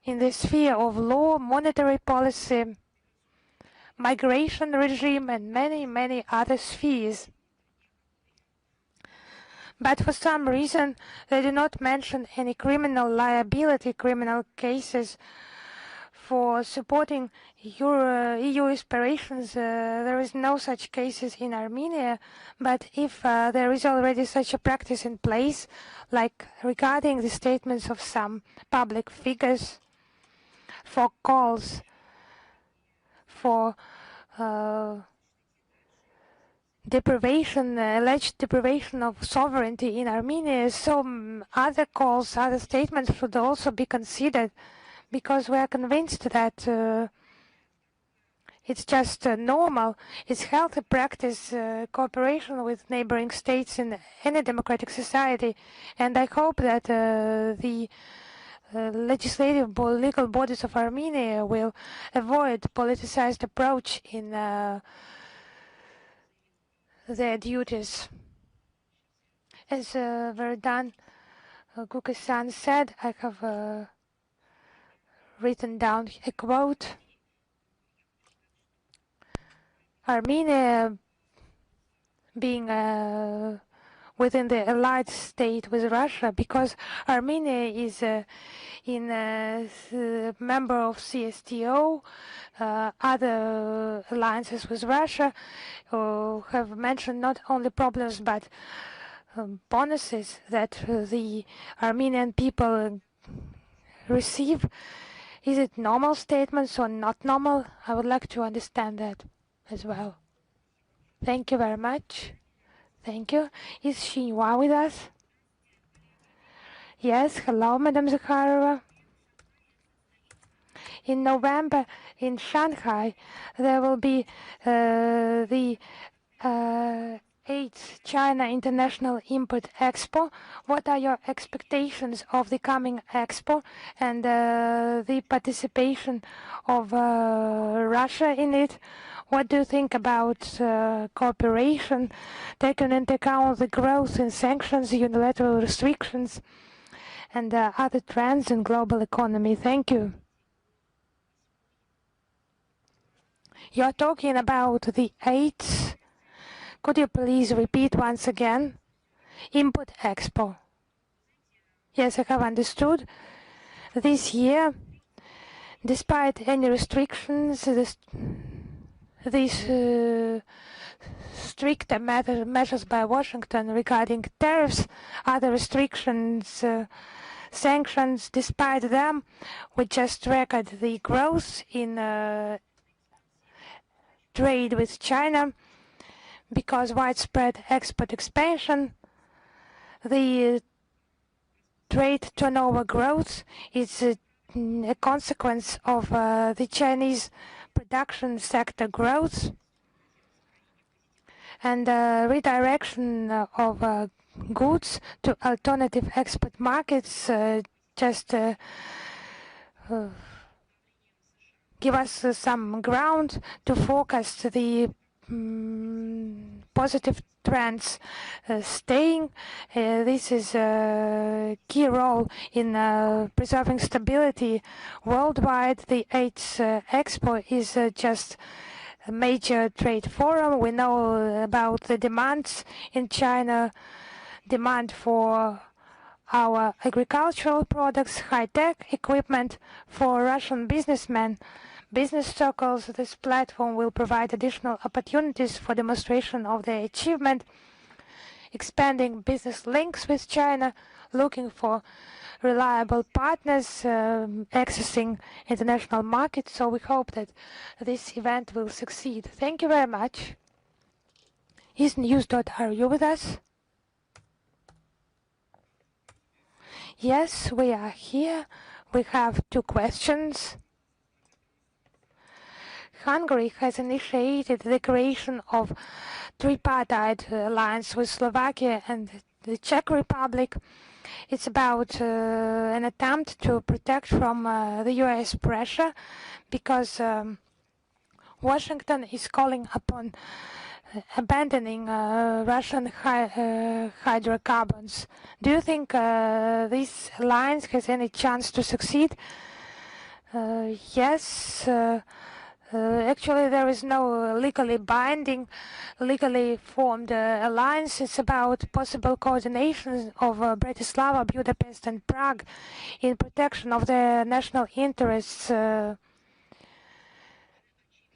in the sphere of law, monetary policy, migration regime, and many, many other spheres. But for some reason, they do not mention any criminal liability, criminal cases for supporting EU aspirations. There is no such cases in Armenia, but if there is already such a practice in place, like regarding the statements of some public figures for calls for deprivation, alleged deprivation of sovereignty in Armenia, so other calls, other statements should also be considered, because we are convinced that It's just normal. It's healthy practice, cooperation with neighboring states in any democratic society. And I hope that the legislative legal bodies of Armenia will avoid politicized approach in their duties. As Verdan Gukasan said, I have written down a quote. Armenia being within the allied state with Russia, because Armenia is member of CSTO, other alliances with Russia have mentioned not only problems but bonuses that the Armenian people receive. Is it normal statements or not normal? I would like to understand that as well. Thank you very much. Thank you. Is Xinhua with us? Yes, hello, Madam Zakharova. In November in Shanghai, there will be the 8th China International Import Expo. What are your expectations of the coming expo and the participation of Russia in it? What do you think about cooperation, taking into account the growth in sanctions, unilateral restrictions, and other trends in global economy? Thank you. You're talking about the 8th. Could you please repeat once again? Import Expo. Yes, I have understood. This year, despite any restrictions, these stricter measures by Washington regarding tariffs, other restrictions, sanctions, despite them, we just record the growth in trade with China because widespread export expansion. The trade turnover growth is a consequence of the Chinese production sector growth and redirection of goods to alternative export markets just give us some ground to forecast the positive trends staying. This is a key role in preserving stability worldwide. The 8th Expo is just a major trade forum. We know about the demands in China, demand for our agricultural products, high-tech equipment for Russian businessmen. Business circles, this platform will provide additional opportunities for demonstration of their achievement, expanding business links with China, looking for reliable partners, accessing international markets. So we hope that this event will succeed. Thank you very much. Is News.ru with us? Yes, we are here. We have 2 questions. Hungary has initiated the creation of tripartite alliance with Slovakia and the Czech Republic. It's about an attempt to protect from the US pressure because Washington is calling upon abandoning Russian hydrocarbons. Do you think this alliance has any chance to succeed? Yes. Actually, there is no legally binding, legally formed alliance. It's about possible coordination of Bratislava, Budapest, and Prague in protection of their national interests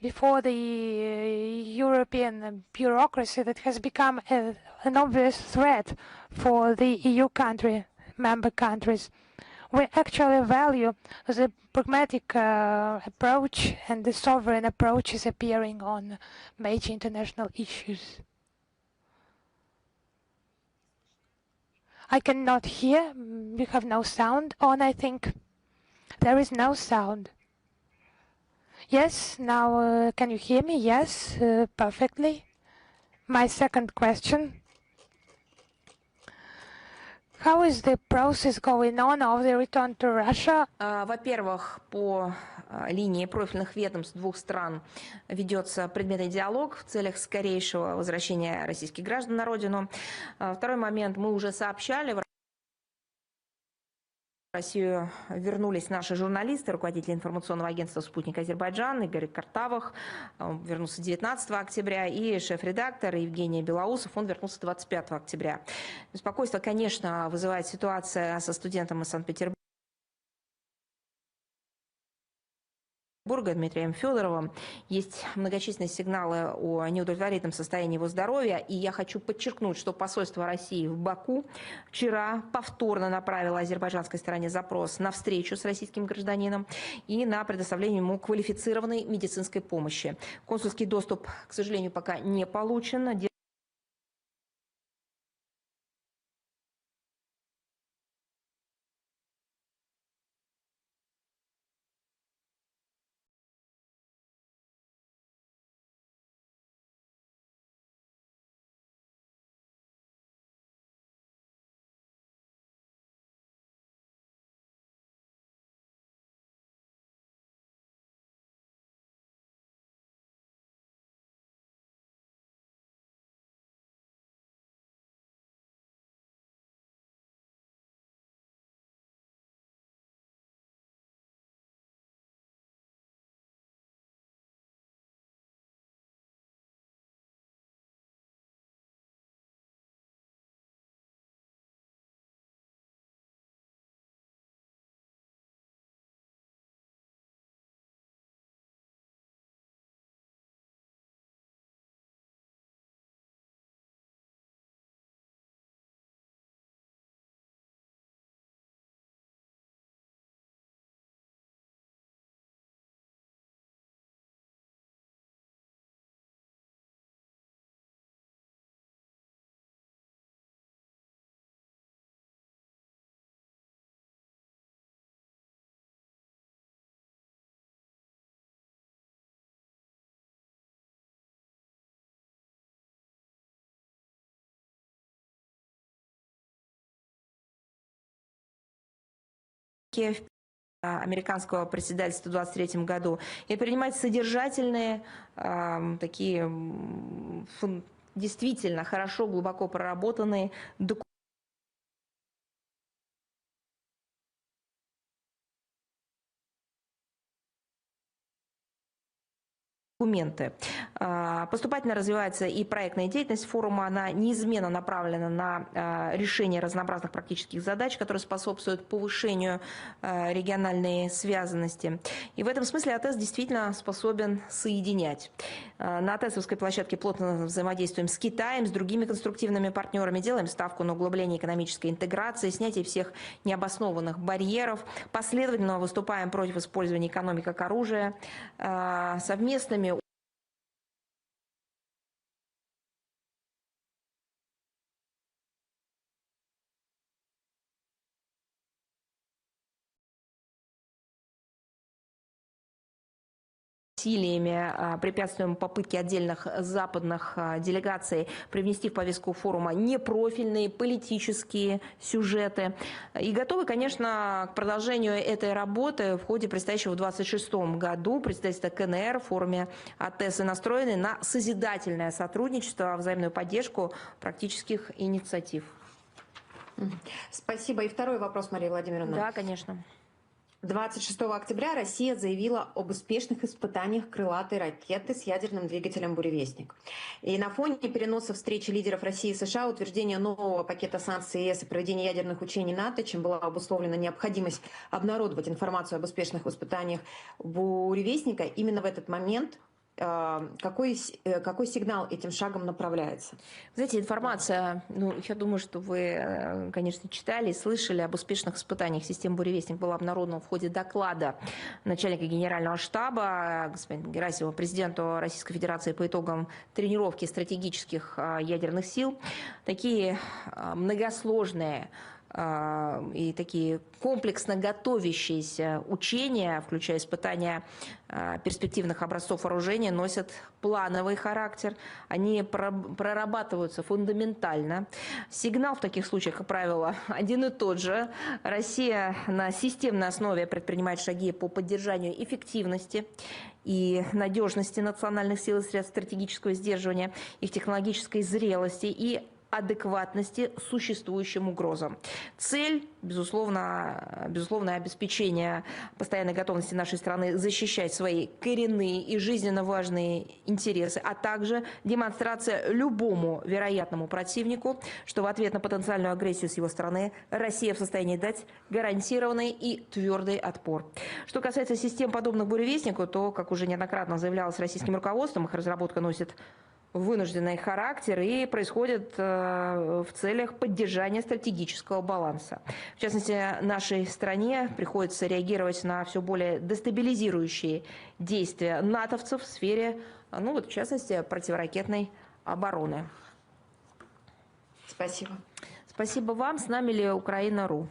before the European bureaucracy that has become an obvious threat for the EU member countries. We actually value the pragmatic approach, and the sovereign approach is appearing on major international issues. I cannot hear. You have no sound on, I think. There is no sound. Yes, now can you hear me? Yes, perfectly. My second question. How is the process going on of the return to Russia? Во-первых, по линии профильных ведомств двух стран ведется предметный диалог в целях скорейшего возвращения российских граждан на родину. Второй момент, мы уже сообщали, в Россию вернулись наши журналисты, руководители информационного агентства «Спутник Азербайджан» Игорь Картавых, он вернулся 19 октября, и шеф-редактор Евгений Белоусов, он вернулся 25 октября. Беспокойство, конечно, вызывает ситуация со студентом из Санкт-Петербурга, Дмитрием Федоровым. Есть многочисленные сигналы о неудовлетворительном состоянии его здоровья. И я хочу подчеркнуть, что посольство России в Баку вчера повторно направило азербайджанской стороне запрос на встречу с российским гражданином и на предоставление ему квалифицированной медицинской помощи. Консульский доступ, к сожалению, пока не получен. Американского председательства в 2023 году и принимать содержательные, такие действительно хорошо, глубоко проработанные документы. Поступательно развивается и проектная деятельность форума, она неизменно направлена на решение разнообразных практических задач, которые способствуют повышению региональной связанности. И в этом смысле АТЭС действительно способен соединять. На АТЭСовской площадке плотно взаимодействуем с Китаем, с другими конструктивными партнерами, делаем ставку на углубление экономической интеграции, снятие всех необоснованных барьеров, последовательно выступаем против использования экономики как оружия, совместными усилиями препятствуем попытке отдельных западных делегаций привнести в повестку форума непрофильные политические сюжеты. И готовы, конечно, к продолжению этой работы в ходе предстоящего в 2026 году представительства КНР в форуме АТЭС и настроены на созидательное сотрудничество, взаимную поддержку практических инициатив. Спасибо. И второй вопрос, Мария Владимировна. Да, конечно. 26 октября Россия заявила об успешных испытаниях крылатой ракеты с ядерным двигателем «Буревестник». И на фоне переноса встречи лидеров России и США, утверждения нового пакета санкций ЕС и проведения ядерных учений НАТО, чем была обусловлена необходимость обнародовать информацию об успешных испытаниях «Буревестника», именно в этот момент какой сигнал этим шагом направляется? Знаете, информация, я думаю, что вы, конечно, читали, слышали об успешных испытаниях системы «Буревестник», была обнародована в ходе доклада начальника генерального штаба господина Герасимова президенту Российской Федерации по итогам тренировки стратегических ядерных сил. Такие многосложные и такие комплексно готовящиеся учения, включая испытания перспективных образцов вооружения, носят плановый характер. Они прорабатываются фундаментально. Сигнал в таких случаях, как правило, один и тот же. Россия на системной основе предпринимает шаги по поддержанию эффективности и надежности национальных сил и средств стратегического сдерживания, их технологической зрелости и адекватности существующим угрозам. Цель, безусловно, обеспечение постоянной готовности нашей страны защищать свои коренные и жизненно важные интересы, а также демонстрация любому вероятному противнику, что в ответ на потенциальную агрессию с его стороны Россия в состоянии дать гарантированный и твердый отпор. Что касается систем, подобных буревестнику, то, как уже неоднократно заявлялось российским руководством, их разработка носит вынужденный характер и происходит в целях поддержания стратегического баланса. В частности, нашей стране приходится реагировать на все более дестабилизирующие действия натовцев в сфере, в частности, противоракетной обороны. Спасибо. Спасибо вам. С нами ли Украина.ру?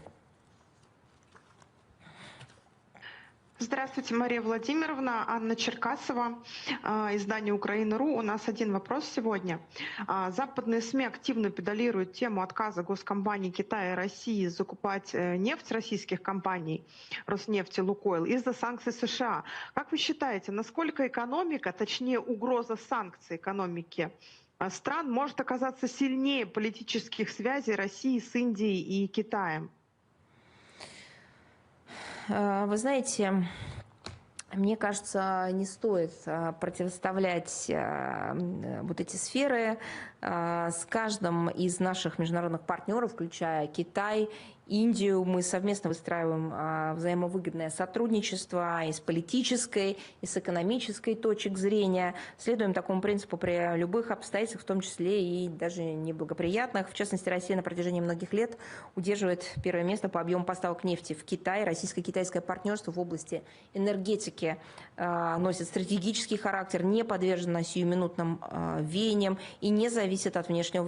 Здравствуйте, Мария Владимировна, Анна Черкасова, издание «Украина.ру». У нас один вопрос сегодня. Западные СМИ активно педалируют тему отказа госкомпаний Китая и России закупать нефть российских компаний Роснефть и Лукойл из-за санкций США. Как вы считаете, насколько экономика, точнее угроза санкций экономики стран может оказаться сильнее политических связей России с Индией и Китаем? Вы знаете, мне кажется, не стоит противоставлять вот эти сферы. С каждым из наших международных партнеров, включая Китай, Индию, мы совместно выстраиваем взаимовыгодное сотрудничество и с политической, и с экономической точек зрения. Следуем такому принципу при любых обстоятельствах, в том числе и даже неблагоприятных. В частности, Россия на протяжении многих лет удерживает первое место по объему поставок нефти в Китай. Российско-китайское партнерство в области энергетики носит стратегический характер, не подвержено сиюминутным веяниям и не зависит от внешнего.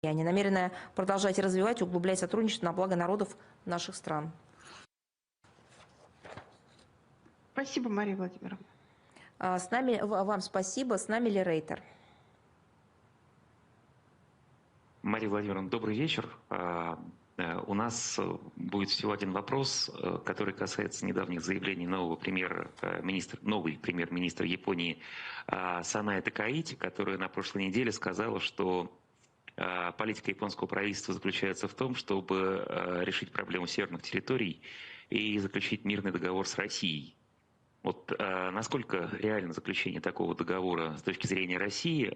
Они намерены продолжать развивать и углублять сотрудничество на благо народов наших стран. Спасибо, Мария Владимировна. С нами, вам спасибо. С нами ли Рейтер? Мария Владимировна, добрый вечер. У нас будет всего один вопрос, который касается недавних заявлений новый премьер-министр Японии Санае Такаити, которая на прошлой неделе сказала, что политика японского правительства заключается в том, чтобы решить проблему северных территорий и заключить мирный договор с Россией. Вот насколько реально заключение такого договора с точки зрения России,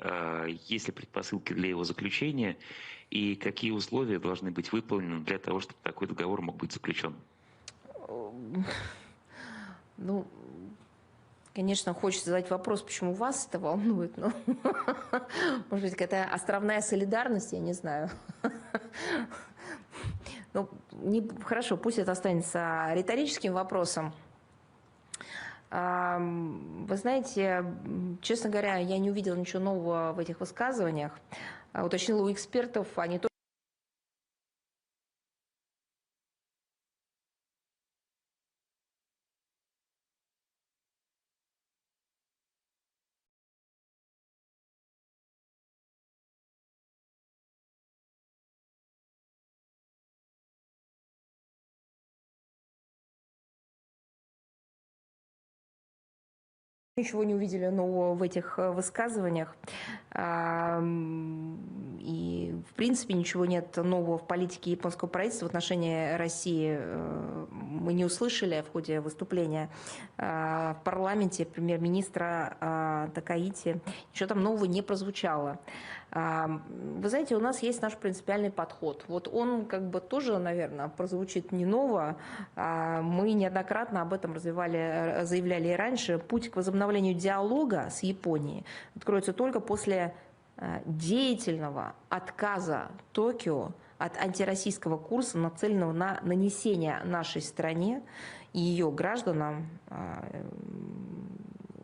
есть ли предпосылки для его заключения и какие условия должны быть выполнены для того, чтобы такой договор мог быть заключен? Конечно, хочется задать вопрос, почему вас это волнует, но, может быть, какая-то островная солидарность, я не знаю. Хорошо, пусть это останется риторическим вопросом. Вы знаете, честно говоря, я не увидела ничего нового в этих высказываниях. Уточнила у экспертов, они тоже ничего не увидели нового в этих высказываниях. И, в принципе, ничего нет нового в политике японского правительства в отношении России. Мы не услышали в ходе выступления в парламенте премьер-министра Такаити. Ничего там нового не прозвучало. Вы знаете, у нас есть наш принципиальный подход. Вот он как бы тоже, наверное, прозвучит не ново. Мы неоднократно об этом заявляли и раньше. Путь к возобновлению диалога с Японией откроется только после деятельного отказа Токио от антироссийского курса, нацеленного на нанесение нашей стране и ее гражданам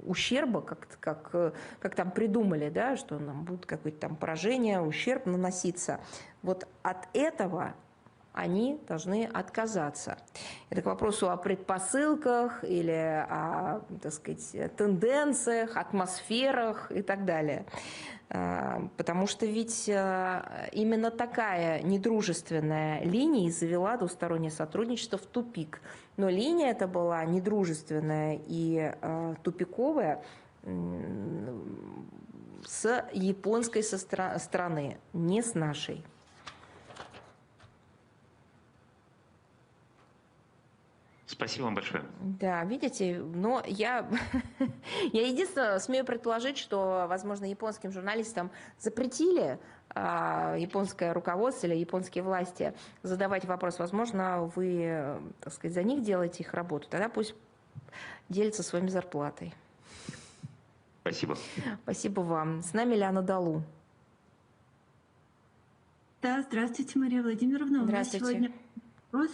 ущерба, как там придумали, да, что нам будет какое-то там поражение, ущерб наноситься. Вот от этого они должны отказаться. Это к вопросу о предпосылках или о, так сказать, тенденциях, атмосферах и так далее. Потому что ведь именно такая недружественная линия завела двустороннее сотрудничество в тупик. Но линия эта была недружественная и тупиковая с японской стороны, не с нашей. Спасибо вам большое. Да, видите, но я единственное смею предположить, что, возможно, японским журналистам запретили японское руководство или японские власти задавать вопрос. Возможно, вы, так сказать, за них делаете их работу. Тогда пусть делятся своими зарплатой. Спасибо. Спасибо вам. С нами Лиана Далу. Да, здравствуйте, Мария Владимировна. Здравствуйте. У нас сегодня вопрос.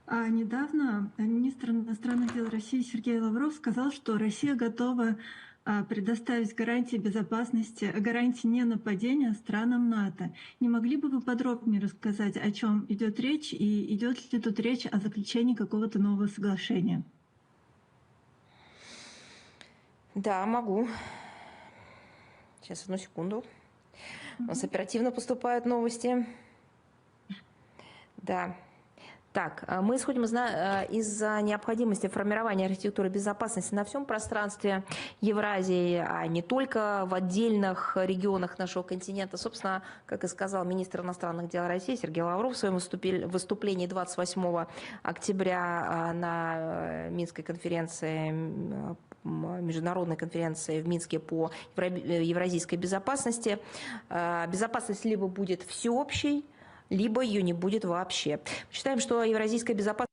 Недавно министр иностранных дел России Сергей Лавров сказал, что Россия готова предоставить гарантии безопасности, гарантии ненападения странам НАТО. Не могли бы вы подробнее рассказать, о чем идет речь и идет ли тут речь о заключении какого-то нового соглашения? Да, могу. Сейчас, одну секунду. У нас оперативно поступают новости. Да. Так, мы исходим из необходимости формирования архитектуры безопасности на всем пространстве Евразии, а не только в отдельных регионах нашего континента. Собственно, как и сказал министр иностранных дел России Сергей Лавров в своем выступлении 28 октября на Минской конференции, международной конференции в Минске по евразийской безопасности. Безопасность либо будет всеобщей, либо ее не будет вообще. Мы считаем, что евразийская безопасность